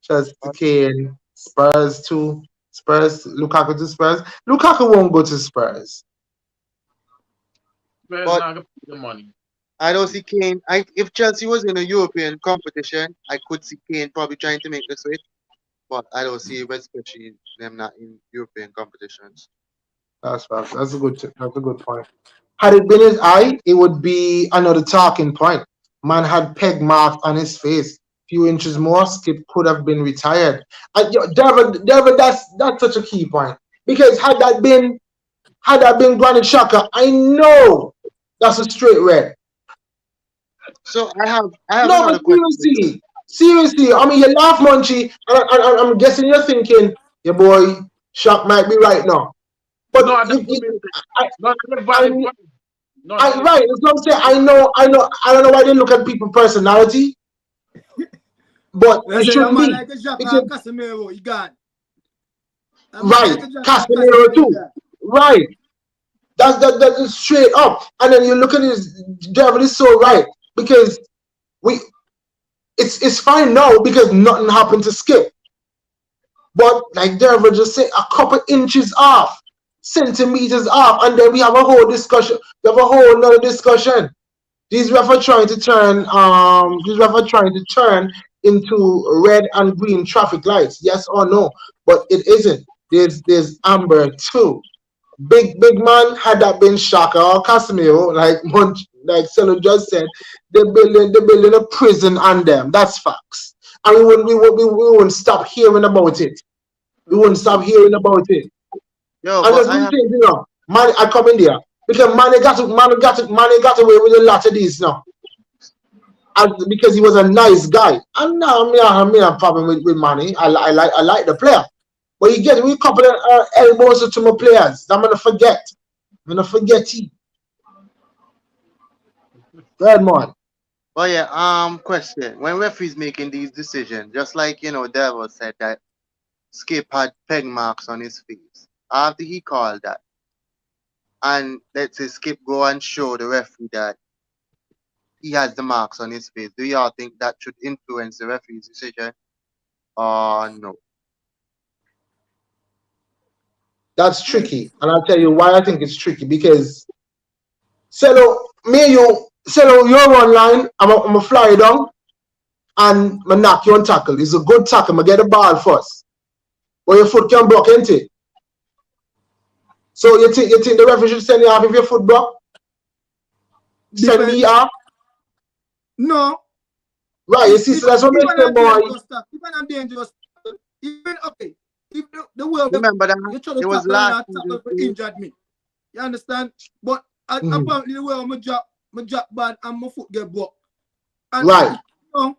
Chelsea to Kane, Spurs to Spurs, Lukaku to Spurs. Lukaku won't go to Spurs. Spurs But not gonna pay the money. I don't see Kane. If Chelsea was in a European competition, I could see Kane probably trying to make the switch. But I don't see, especially them not in European competitions. That's right. That's a good point. Had it been his eye, it would be another talking point. Man had peg marks on his face. Few inches more, Skip could have been retired. And Derva, that's such a key point. Because had that been Granit Xhaka, I know that's a straight red. So I have No, but another question. seriously. I mean, you laugh, Munchie, and I'm guessing you're thinking, your boy Shaq might be right now. But No, that you would be I, not a I, valid point. No, I, not a right. That's what I'm saying. I don't know why they look at people's personality, but They it say a shouldn't man be like a Jack because and Casemiro, he gone. A man right, like a Jack and Casemiro Casemiro, he too. gone. Right, that's straight up. And then you look at this. Devil is so right because we it's fine now because nothing happened to Skip. But like Derva just said, a couple inches off, centimeters off, and then we have a whole discussion. We have a whole another discussion. These refs are trying to turn into red and green traffic lights, yes or no? But it isn't. There's amber too. Big man, had that been Shaka or Casemiro, like Selo just said, they're building a prison on them. That's facts. And we wouldn't stop hearing about it. We wouldn't stop hearing about it. Yo, And but that's I one have thing, man, I come in there. Because man got away with a lot of these now. And because he was a nice guy. And now I mean a problem with Manny. I like the player. But you get we couple of elbows to my players. I'm gonna forget. He. Red man. Well, yeah. Question: when referees making these decisions, just like Devil said that Skip had peg marks on his face. After he called that, and let's say Skip go and show the referee that he has the marks on his face, do y'all think that should influence the referee's decision or no? That's tricky. And I'll tell you why I think it's tricky. Because Selo, you're online, I'm a fly you down and I knock you on tackle. It's a good tackle. I get the ball first. But your foot can block, ain't it? So you think the referee should send you off if your foot block? Send Depend. me off? No. Right, you see, so that's what makes Even a them boy. dangerous tackle. Even a dangerous tackle. Even, okay. If the way Remember that you try to it was tackle and last that tackle season for too. injured me. You understand? But Mhm. apparently the way my drop bad and my foot get broke. And Right, no,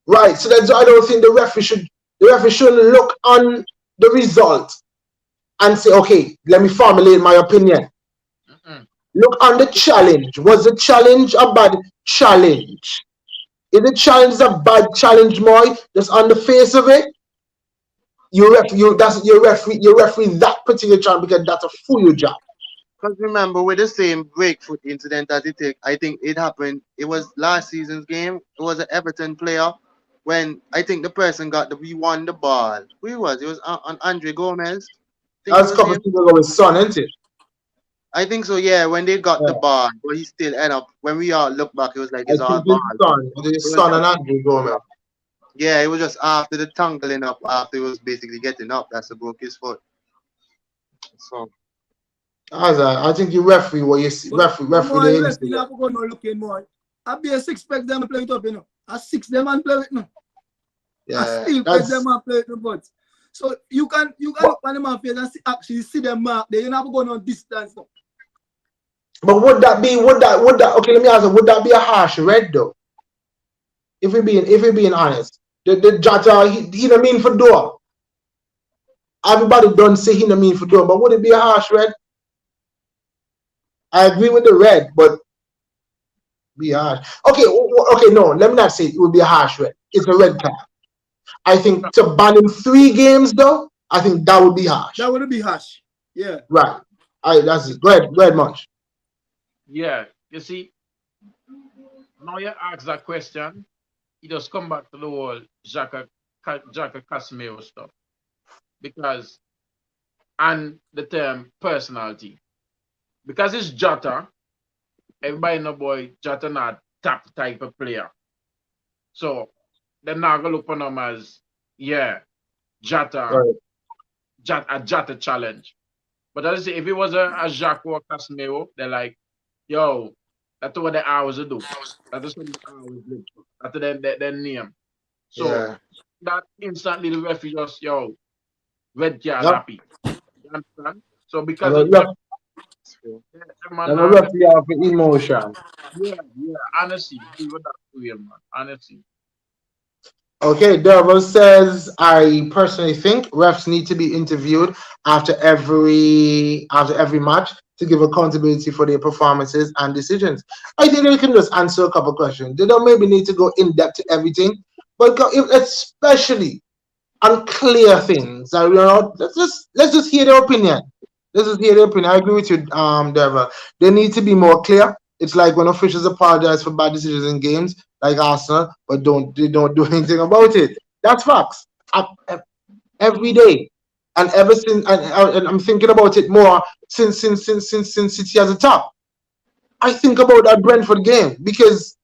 right. So that's I don't think the referee shouldn't look on the result and say, okay, let me formulate my opinion. Mm-mm. Look on the challenge. Was the challenge a bad challenge? Is the challenge a bad challenge, boy? Just on the face of it, you referee that particular challenge because that's a full job. Because remember, with the same breakfoot incident as it take, I think it happened. It was last season's game. It was an Everton player when I think the person we won the ball. Who it was? It was on Andre Gomez. I think it That's a was couple him. of people ago with Son, isn't it? I think so. Yeah, when they got the Yeah. ball, but he still end up. When we all look back, it was like I it's all think ball. it's Son. It It's was Son just and Andrew Gomez. yeah, it was just after the tangling up, after he was basically getting up, that's what broke his foot. So I think you referee what you see, but referee more the ref, you incident. know, go no looking more. I be a six pack them and play it up, you know. I six them and play it now. I Yeah, still pack them that's. and play it but so you can But, look on them and face and actually see them mark there. You never go no distance now. but would that okay? Let me ask you. Would that be a harsh red though? If we being honest, the Jota he don't mean for door. Everybody don't say he don't mean for door, but would it be a harsh red? I agree with the red, but be harsh. Okay, no, let me not say it would be a harsh red. It's a red card. I think to ban him 3 games though, I think that would be harsh. That would be harsh. Yeah. Right. That's it. Go ahead, Munch. Yeah, you see, now you ask that question, you just come back to the whole Jaka Casemiro stuff. Because, and the term personality. Because it's Jota, everybody know boy, Jota not top type of player. So, they're not going to look on him as, yeah, Jota, Right. a Jota challenge. But as I say, if it was a Jacques or a Casemiro, they're like, yo, that's what the hours do. That's what the hours live for. That's their name. So Yeah. that instantly the referee just, yo, red card Yep. happy. You understand? So Have because a of them, So, have a referee off the emotion. yeah, honestly, leave it that way, man. Honestly. Okay, Derval says, I personally think refs need to be interviewed after every match to give accountability for their performances and decisions. I think they can just answer a couple questions. They don't maybe need to go in depth to everything, but especially unclear things. Let's just hear their opinion. Let's just hear their opinion. I agree with you, Derval. They need to be more clear. It's like when officials apologize for bad decisions in games, like Arsenal, but they don't do anything about it. That's facts. Every day, and ever since, and I'm thinking about it more since City has a top. I think about that Brentford game because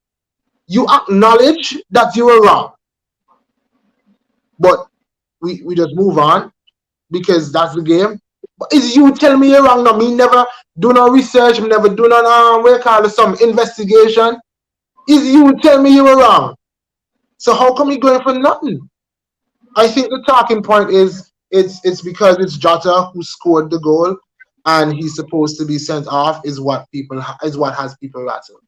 you acknowledge that you were wrong, but we just move on because that's the game. But is you tell me you're wrong? No, me never do no research. Me never do no what you call it, some investigation. Is you tell me you were wrong? So how come you going for nothing? I think the talking point is it's because it's Jota who scored the goal, and he's supposed to be sent off. Is what has people rattled.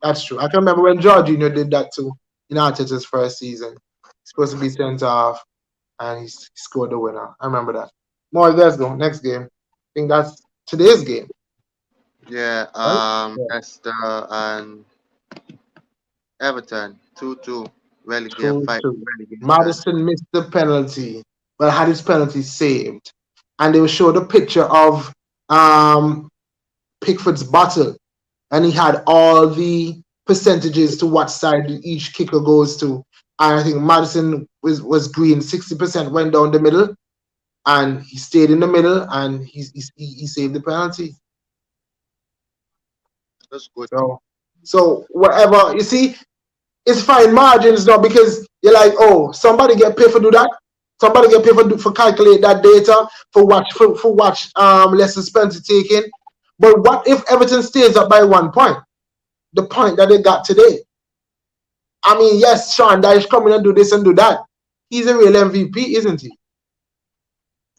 That's true. I can remember when Jorginho did that too in Arteta's first season. He's supposed to be sent off, and he scored the winner. I remember that. More, let's go. Next game. I think that's today's game, yeah, right? Yeah. Leicester and Everton, 2-2, relegate, 2-2. fighting relegation. Madison missed the penalty, but had his penalty saved. And they showed a picture of um, Pickford's bottle, and he had all the percentages to what side each kicker goes to. And I think Madison was green. 60% went down the middle, and he stayed in the middle, and he saved the penalty. That's good. So whatever you see, it's fine margins now because you're like, oh, somebody get paid for do that. Somebody get paid for calculate that data for watch less Spencer taking. But what if Everton stays up by 1 point? The point that they got today. I mean, yes, Sean Dyche coming and do this and do that. He's a real MVP, isn't he?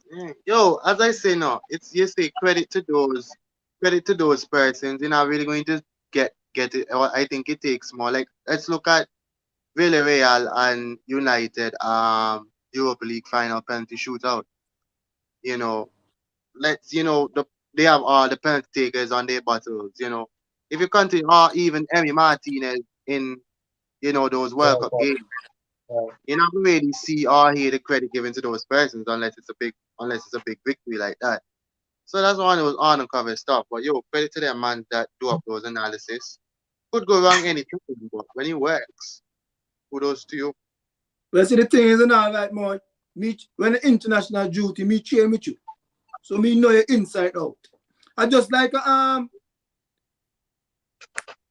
Yeah. Yo, as I say now, it's you say credit to those persons. You're not really going to get it. Or I think it takes more. Like let's look at Villarreal and United Europa League final penalty shootout. You know, they have all the penalty takers on their bottles. If you continue, or even Emi Martinez in those World Cup games, you're not gonna really see or hear the credit given to those persons unless it's a big victory like that. So that's one of those uncovered stuff. But yo, credit to them man that do up those analysis. Could go wrong anything, but when it works, kudos to you. Well, see, the thing is, now, like, more, when the international duty, me train with you. So me know your inside out. I just like Arsenal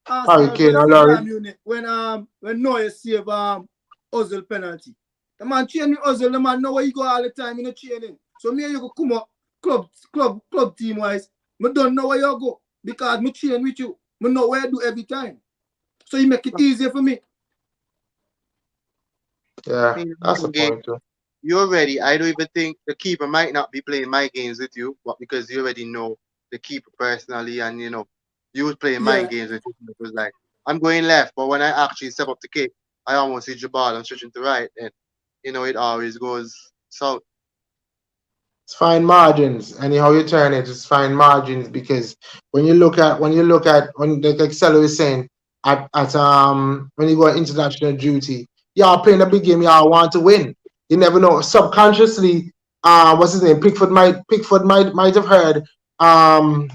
Hurricane, versus Laurie. Bayern Munich when Neuer save Ozil penalty. The man training Ozil, the man know where you go all the time in the training. So me and you go come up club team wise. Me don't know where you go because me train with you. Me know where I do every time. So you make it easier for me. Yeah, In that's the one game, point too. you already. I don't even think the keeper might not be playing my games with you, but because you already know the keeper personally, and you was playing my Yeah. games with you. It was like I'm going left, but when I actually step up the kick, I almost hit the ball. I'm switching to right, and it always goes south. It's fine margins. Anyhow you turn it, it's fine margins because when like Stella is saying at when you go on international duty, y'all playing a big game, y'all want to win. You never know. Subconsciously, what's his name? Pickford might have heard um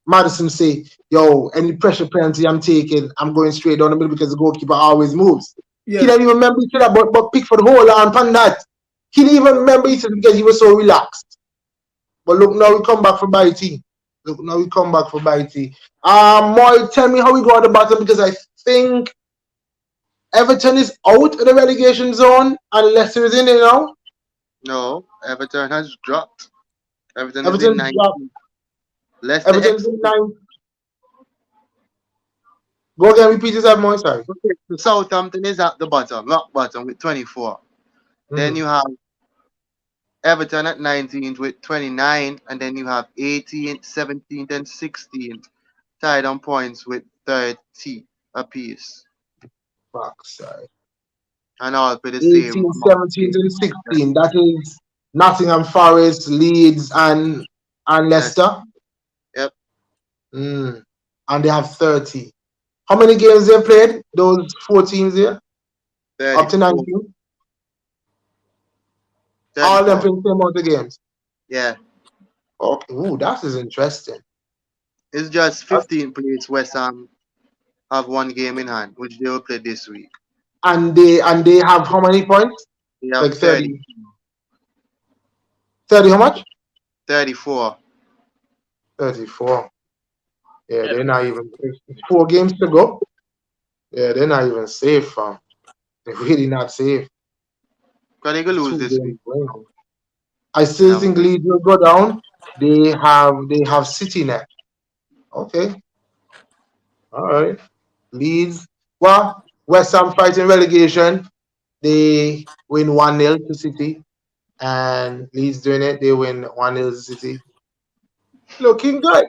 Madison say, yo, any pressure penalty I'm taking, I'm going straight down the middle because the goalkeeper always moves. He Yeah. didn't even remember he said that, but Pickford hold on pan that. He didn't even remember he said because he was so relaxed. But look, now we come back for Bitey. Moy, tell me how we go at the bottom because I think Everton is out of the relegation zone and Leicester is in it now. No, Everton has dropped. Everton is in Everton 19th. dropped. Leicester Everton's X. in 9. Go again, repeat yourself more, sorry. Okay, so Southampton is at the bottom, rock bottom with 24. Then Mhm. you have Everton at 19th with 29, and then you have 18th, 17th, and 16th tied on points with 30 apiece, Backside. and all for the same 18, amount. 17, and 16. That is Nottingham Forest, Leeds, and Yes. Leicester. Yep. Mm. And they have 30. How many games they played? Those 4 teams here? Up to 34. 19? All of them 34. playing the same amount of games. Yeah. Okay. Ooh, that is interesting. It's just Uh, 15 place West Ham have one game in hand, which they will play this week. And they have how many points? They have Like 30. 30 how much? 34. 34. Yeah, Yeah, they're not even 4 games to go. Yeah, they're not even safe, fam. They're really not safe. Because they could It's lose 2 this games week. playing. So, I you still know, think Leeds will go down. They have City net. Okay. All right. Leeds. Well, West Ham fighting relegation. They win 1-0 to City. And Leeds doing it. They win 1-0 to City. Looking good.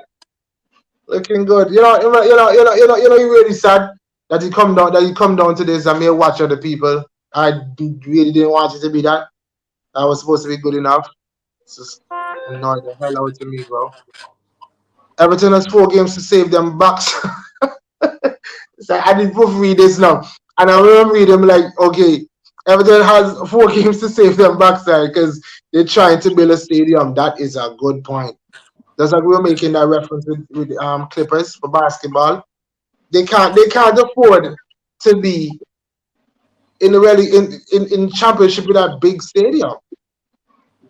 Looking good. You're really sad that you come down to this and me watch other people. I really didn't want it to be that. That was supposed to be good enough. It's just annoying the hell out of me, bro. Everton has 4 games to save them backs. So I did both read this now. And I remember reading like, okay, Everton has 4 games to save them backside because they're trying to build a stadium. That is a good point. Just like we were making that reference with Clippers for basketball. They can't afford to be in the in championship with that big stadium.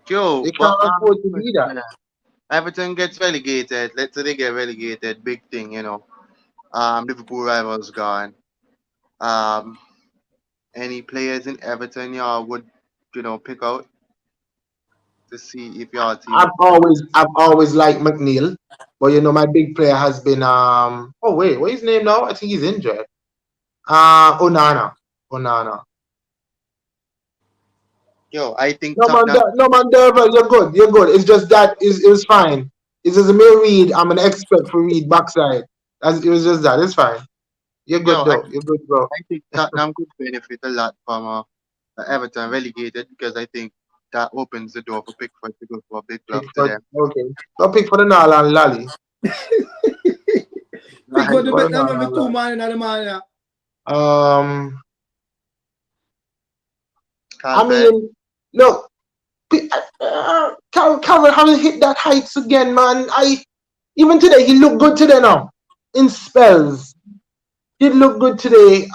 Joe, They but can't afford to be that. yeah, Everton gets relegated. Let's say they get relegated. Big thing, you know. Liverpool rivals gone. Um, any players in Everton y'all would, pick out to see if y'all team would. I've always liked McNeil, but my big player has been oh wait, what's his name now? I think he's injured. Onana. Onana. Yo, I think No man, Tottenham. No man, Derval, you're good. You're good. It's just that it was fine. It's just a mere read. I'm an expert for read backside. It was just that. It's fine. You're good Yo, I, though. You're good, bro. I think Tottenham could benefit a lot from Everton relegated because I think that opens the door for Pickford to go for a big club to Pickford. them. Okay. Go pick for the Nala and Lally. Pick for Pick the for bet the and Nala only and 2 Lally. man in the man. Yeah. I Calvert. mean, look, Cameron haven't hit that heights again, man. Even today he looked good today now. In spells, he looked good today.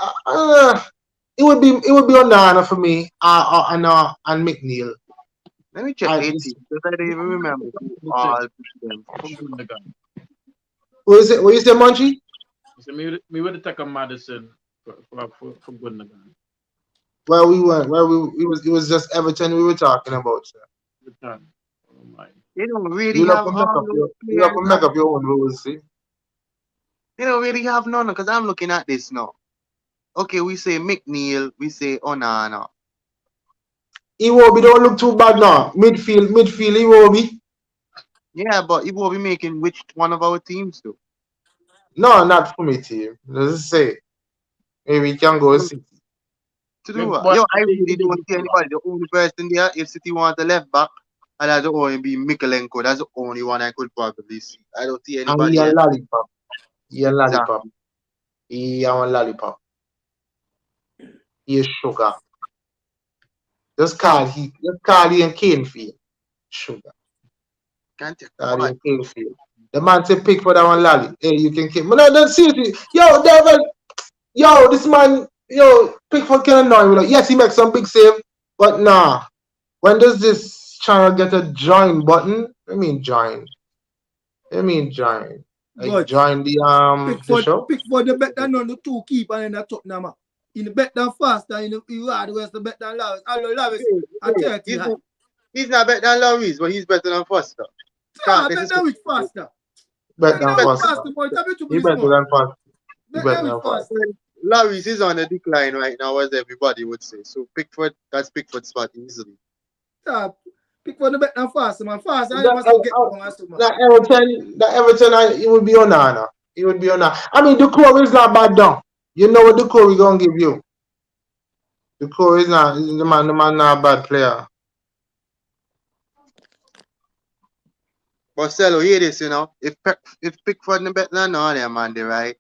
It would be Onana for me. And McNeil. Let me check I 18 just because I don't even remember who me take all picked them from first. Gundogan. what is it? What you say, Munchie? So me would take a Madison for Gundogan. Well, we weren't. Well, it was just Everton we were talking about. Sir. Return. Oh my. They don't really You look have to make all up those your you look players. to make up your own rules. See, They don't really have none because I'm looking at this now. Okay, we say McNeil, we say Onana. Iwobi don't look too bad now. Midfield Iwobi. Yeah, but he will be making which one of our teams do? No, not for me, team. Let's say maybe we can go City. To do Me what? boy, Yo, I I think really you don't see anybody. The only person there, if City wants a left back, and that's only be Mikalenko. That's the only one I could probably see. I don't see And he anybody and else. lollipop. He and lollipop. Exactly. He and lollipop. He is sugar. Just call he and Canefield. Sugar. Can't take Call he what? and Canefield. The man said pick for that one lolly. Hey, you can kill. No, no, seriously. Yo, Devil. Yo, this man. Yo, Pickford can annoy me. Like, yes, he makes some big save, but nah. When does this channel get a join button? I mean join. I mean join. Like But join the show. Pickford the bet than none the 2 keeper in the Tottenham. In the bet than faster, in the hard west the bet than Lavis. Although Lavis Hey, at hey, 30 high. he's not better than Lloris, but he's better than Foster. Can't Bet that week disrespect. faster. Bet Bet them that week But fast. faster, boy. Tell me to You this better month. than fast. You Bet bet that week them fast. faster. Lawrence is on a decline right now, as everybody would say. So Pickford, that's Pickford's spot easily. Yeah, pick for the bet now faster, man. Fast. I That, must get wrong as man. it would be on honor. It would be on honor. I mean, the core is not bad down. You know what the core is gonna give you. The core is not the man not a bad player. But Cello, hear this, if Pickford no better than all them man, they right,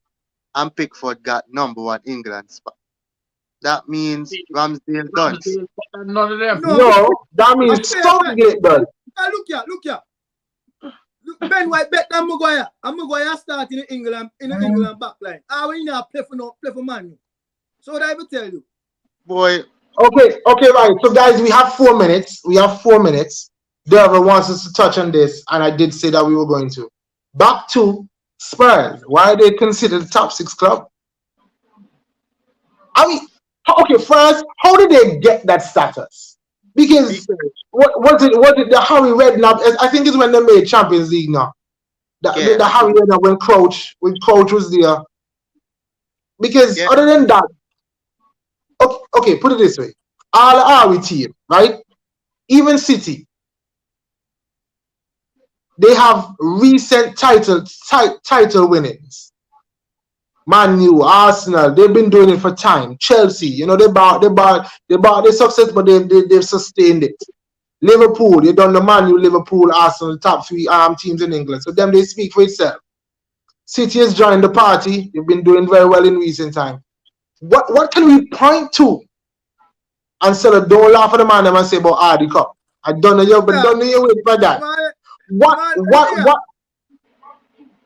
and Pickford got number one England spot. That means Ramsdale done. None of them. No, No, that I means play right. Southgate done. Look here. Ben White bet that Maguire. And Maguire start in England back line. I will not play for Man U. So what I will tell you. Boy, Okay, right. So guys, we have 4 minutes. Derva wants us to touch on this, and I did say that we were going to. Back to Spurs. Why are they considered the top 6 club? I mean, okay, first, how did they get that status? Because because what was it the Harry Redknapp? I think it's when they made Champions League now. The yeah, Harry Redknapp when Crouch was there. Because yeah, other than that, okay, put it this way. All our team, right? Even City, they have recent title winnings. Man U, Arsenal, they've been doing it for time. Chelsea, they bought their success, but they've sustained it. Liverpool, they done the Man U, Liverpool, Arsenal, the top 3 teams in England. So them they speak for itself. City has joined the party. They've been doing very well in recent time. What can we point to? And so don't laugh at the man and say about the cup. I don't know you, but don't know you wait for that. What?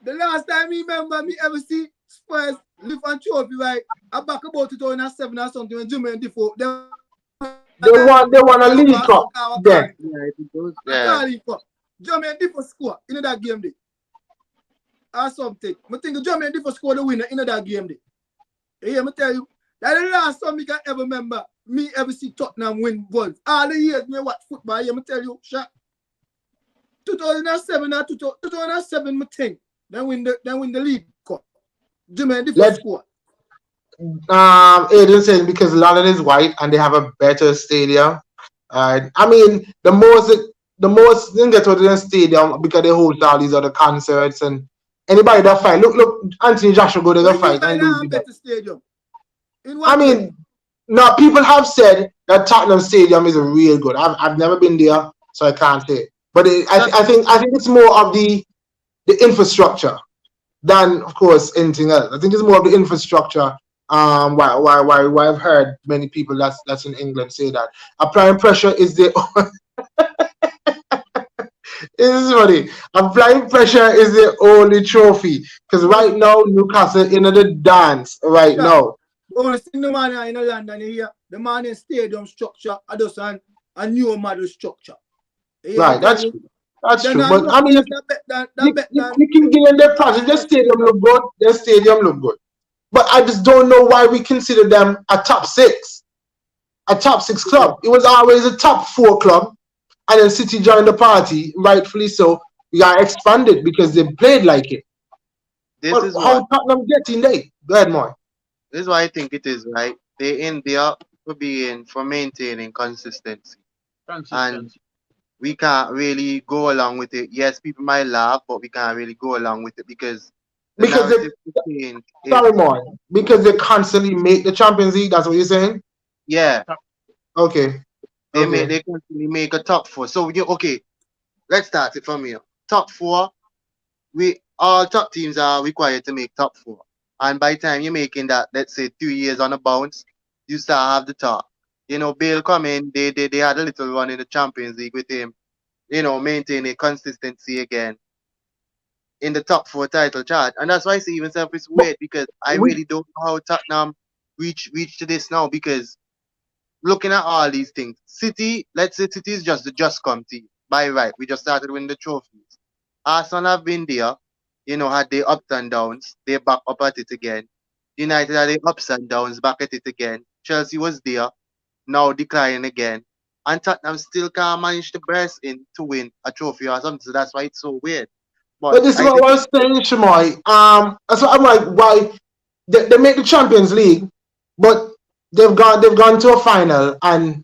The last time me remember me ever see Spurs lift and trophy right, I back about 2007 or something when Jimmy and Defoe. They want a league cup. Then. yeah. Jimmy and Defoe score in that game day. Or something. I think Jimmy and Defoe score the winner in that game day. Yeah, I tell you, that's the last time me can ever remember me ever see Tottenham win Wolves. All the years me watch football, yeah, I tell you, shot. 2007 or 2007, I think. Then win the league cup. Jimmy and Defoe score. Aiden saying because London is white and they have a better stadium. I mean, the most didn't get to the stadium because they hold all these other concerts and anybody that fight. Look, Anthony Joshua go to the fight and lose. Better stadium. I mean, now people have said that Tottenham Stadium is real good. I've never been there, so I can't say. But I think it's more of the infrastructure than, of course, anything else. I think it's more of the infrastructure. Why I've heard many people that's in England say that applying pressure is the this is funny. Applying pressure is the only trophy because right now Newcastle in the dance right now. Only thing the man in London here, the man in stadium structure, I just a new model structure. Right, that's true. That's true. But I mean, you can get in their project. Their stadium look good. But I just don't know why we consider them a top 6 club. It was always a top 4 club, and then City joined the party, rightfully so. We got expanded because they played like it. But how Tottenham getting there? Go ahead, Moy. This is why I think it is, right? They in there for maintaining consistency. And we can't really go along with it. Yes, people might laugh, but we can't really go along with it because they constantly make the Champions League. That's what you're saying? Yeah. Okay. They constantly make a top 4. So let's start it from here. Top 4, all top teams are required to make top 4. And by the time you're making that, let's say 2 years on a bounce, you start have the top. Bale come in, they had a little run in the Champions League with him, maintain a consistency again in the top 4 title chart. And that's why I say even self is weird because I really don't know how Tottenham reach to this now because looking at all these things, City, let's say City is just the just come team. By right, we just started winning the trophies. Arsenal have been there, had their ups and downs. They back up at it again. United had their ups and downs, back at it again. Chelsea was there, now declining again. and Tottenham still can't manage to burst in to win a trophy or something. So that's why it's so weird. But But this is I what think I was saying, Shamoy. So I'm like, why they make the Champions League, but they've gone to a final, and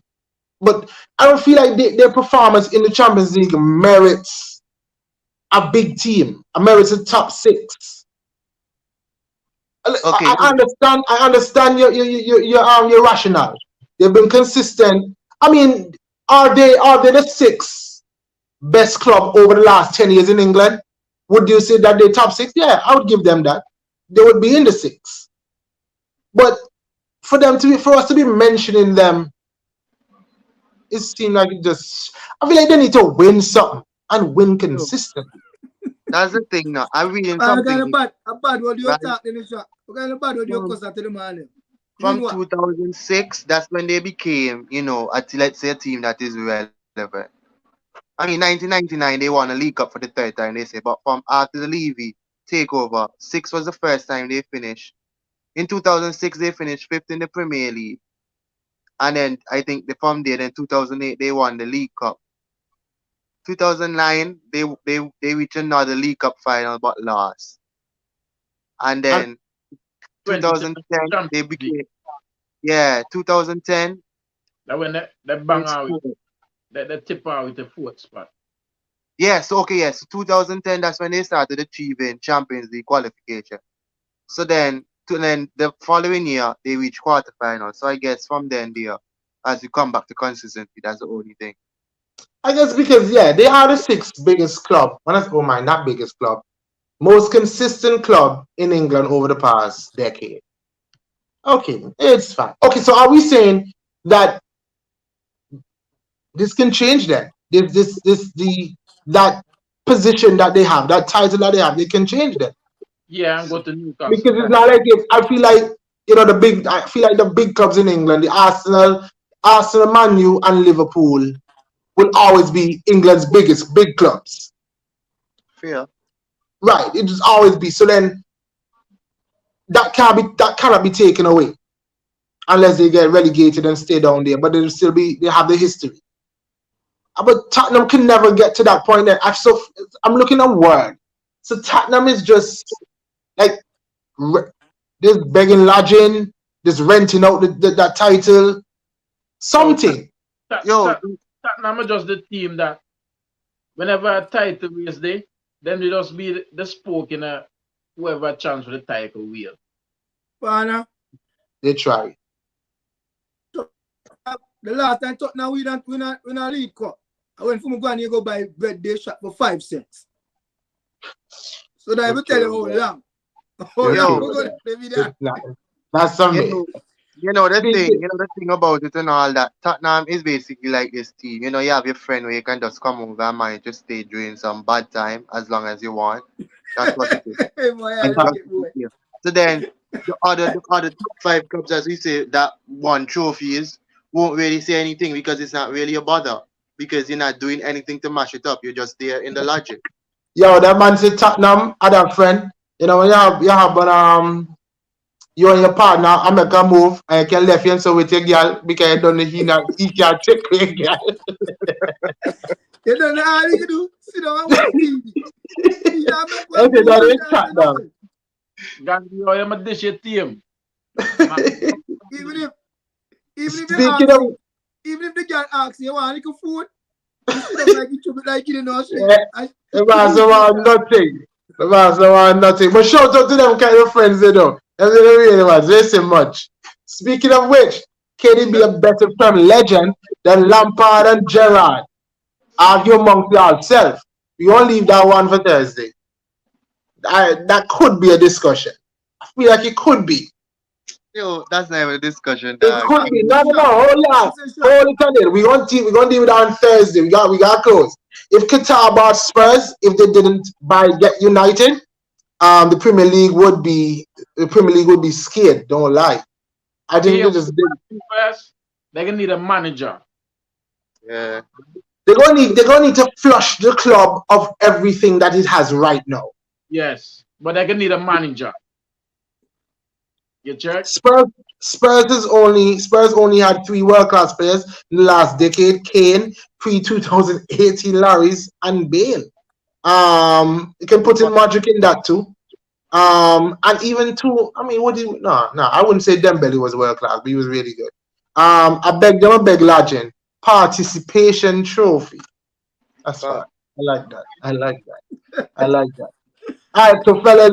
but I don't feel like their performance in the Champions League merits a big team. Merits a top six. okay, I understand. I understand your rationale. They've been consistent. I mean, are they the sixth best club over the last 10 years in England? Would you say that they're top six? Yeah, I would give them that. They would be in the six. But for us to be mentioning them, it seems like it just. I feel like they need to win something and win Yo, consistently. that's the thing now. I'm reading I got something a bad word you right talk in the shop. I got a bad word you from cuss at the man. Win from what? 2006. That's when they became, let's say a team that is relevant. I mean, 1999 they won a League Cup for the third time. They say, but from after the Levy takeover, six was the first time they finished. In 2006 they finished fifth in the Premier League, and then I think from there, then 2008 they won the League Cup. 2009 they reached another League Cup final but lost, and And then 2010 2010 they Champions League. became, yeah, 2010 That when they bang it's out, four. they tip out with the fourth spot. Yeah, so okay, yes, 2010 that's when they started achieving Champions League qualification. So then the following year they reached quarterfinals. So I guess from then there, as you come back to consistency, that's the only thing. I guess because yeah, they are the sixth biggest club. When I oh my, not biggest club, most consistent club in England over the past decade. Okay, it's fine. Okay, so are we saying that this can change then? That position that they have, that title that they have, they can change that Yeah, and go to Newcastle. because it's not like if I feel like I feel like the big clubs in England, the Arsenal, Man U, and Liverpool will always be England's biggest big clubs, Fair. right? It just always be. So then that cannot be taken away unless they get relegated and stay down there. But they have the history. But Tottenham can never get to that point. I'm looking at word. So Tottenham is just like this begging, lodging, this renting out that title, Yo, something. Yo, Tottenham are just the team that whenever a title race day, then they just be the spoke in a whoever chance for the title wheel. Pana, They try. the last time Tottenham win a League Cup, I went from go and you go buy bread day shop for 5 cents. So that I will tell you how long. How You're long yo, we're kidding. going to play with that. That's you something. know, you know the thing, Speaking, you know the thing about it and all that. Tottenham is basically like this team. You have your friend where you can just come over and manage to stay during some bad time as long as you want. That's what it is. Hey, boy, I That's like what it, it boy. is. So then the other top five clubs, as we say, that won trophies won't really say anything because it's not really a bother. Because you're not doing anything to mash it up. You're just there in the logic. yo, that man said Tottenham, other friend. When you have you and your partner, I make a move and you can left you so with your girl because you don't he can't take your girl. You don't know how you do. Sit down and watch TV. Yeah, make I one said move that and is dance it Tottenham. all. Gandhi, I am a dish team. Even if they Speaking ask of you, even if the girl asks you, want little food, you sit down like you should like you didn't know shit. the man so want nothing. The man so want nothing. But shout out to them kind of friends they know. Them they don't really want listen much. Speaking of which, can he be a better Prem legend than Lampard and Gerrard? Argue amongst yourself. We won't leave that one for Thursday. That could be a discussion. I feel like it could be. Yo, that's not even a discussion, It dog. could be. No, no, no. Shot. Hold on. Listen, shot. Hold it on there. We're gonna deal with that on Thursday. We got close. If Qatar bought Spurs, if they didn't get United, the Premier League would be scared. Don't lie. I think Team they just first, they're gonna need a manager. Yeah. they're gonna need to flush the club of everything that it has right now. Yes, but they're gonna need a manager. You check? Spurs only had 3 world-class players in the last decade: Kane, pre-2018 Larry's, and Bale. You can put in Modric in that too. And even two. I mean, what do you? No, I wouldn't say Dembele was world-class, but he was really good. I beg legend participation trophy. That's fine. I like that. I like that. All right, so fellas,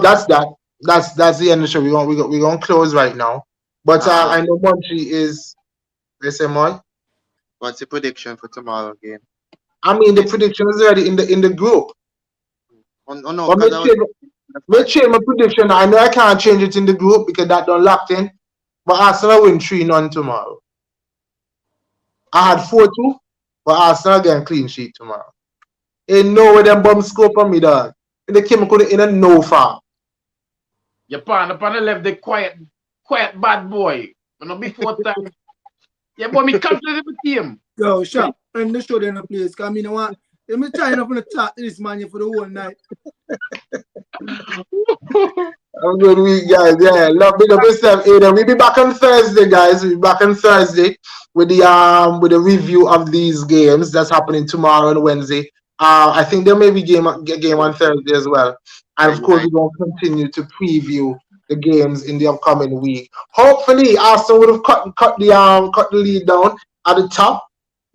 that's that. That's the end of the show. We're gonna close right now. But I know Monty is. They say more. What's the prediction for tomorrow game? I mean, the prediction is already in the group. Oh no, But me change my prediction. I know I can't change it in the group because that don't locked in. But Arsenal win 3-0 tomorrow. I had 4-2, but Arsenal getting clean sheet tomorrow. Ain't no way them bums scope on me, dog. And they came in a no farm. Your partner left the quiet bad boy. But not before time. Yeah, boy, me confident with him. Yo, sharp. And the show them a place. Cause me no want. Let me try enough to talk to this man here for the whole night. Have a good week, guys. Yeah, love big up yourself, Aiden. We'll be back on Thursday, guys. We'll be back on Thursday with the review of these games that's happening tomorrow and Wednesday. I think there may be game on Thursday as well. And of course, we're going to continue to preview the games in the upcoming week. Hopefully, Arsenal would have cut the lead down at the top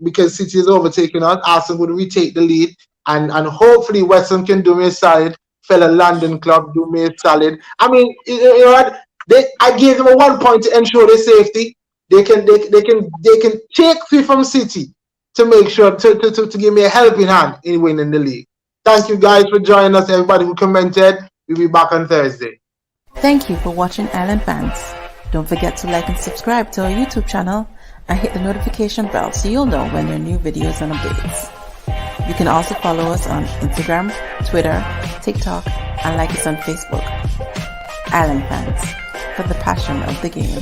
because City is overtaking us. Arsenal would retake the lead, and hopefully West Ham can do me a solid. Fellow London club do me a solid. I mean, you know what? I gave them a 1 point to ensure their safety. They can take 3 from City to make sure to give me a helping hand in winning the league. Thank you guys for joining us. Everybody who commented, we'll be back on Thursday. Thank you for watching Island Fans. Don't forget to like and subscribe to our YouTube channel and hit the notification bell so you'll know when there are new videos and updates. You can also follow us on Instagram, Twitter, TikTok, and like us on Facebook. Island Fans, for the passion of the game.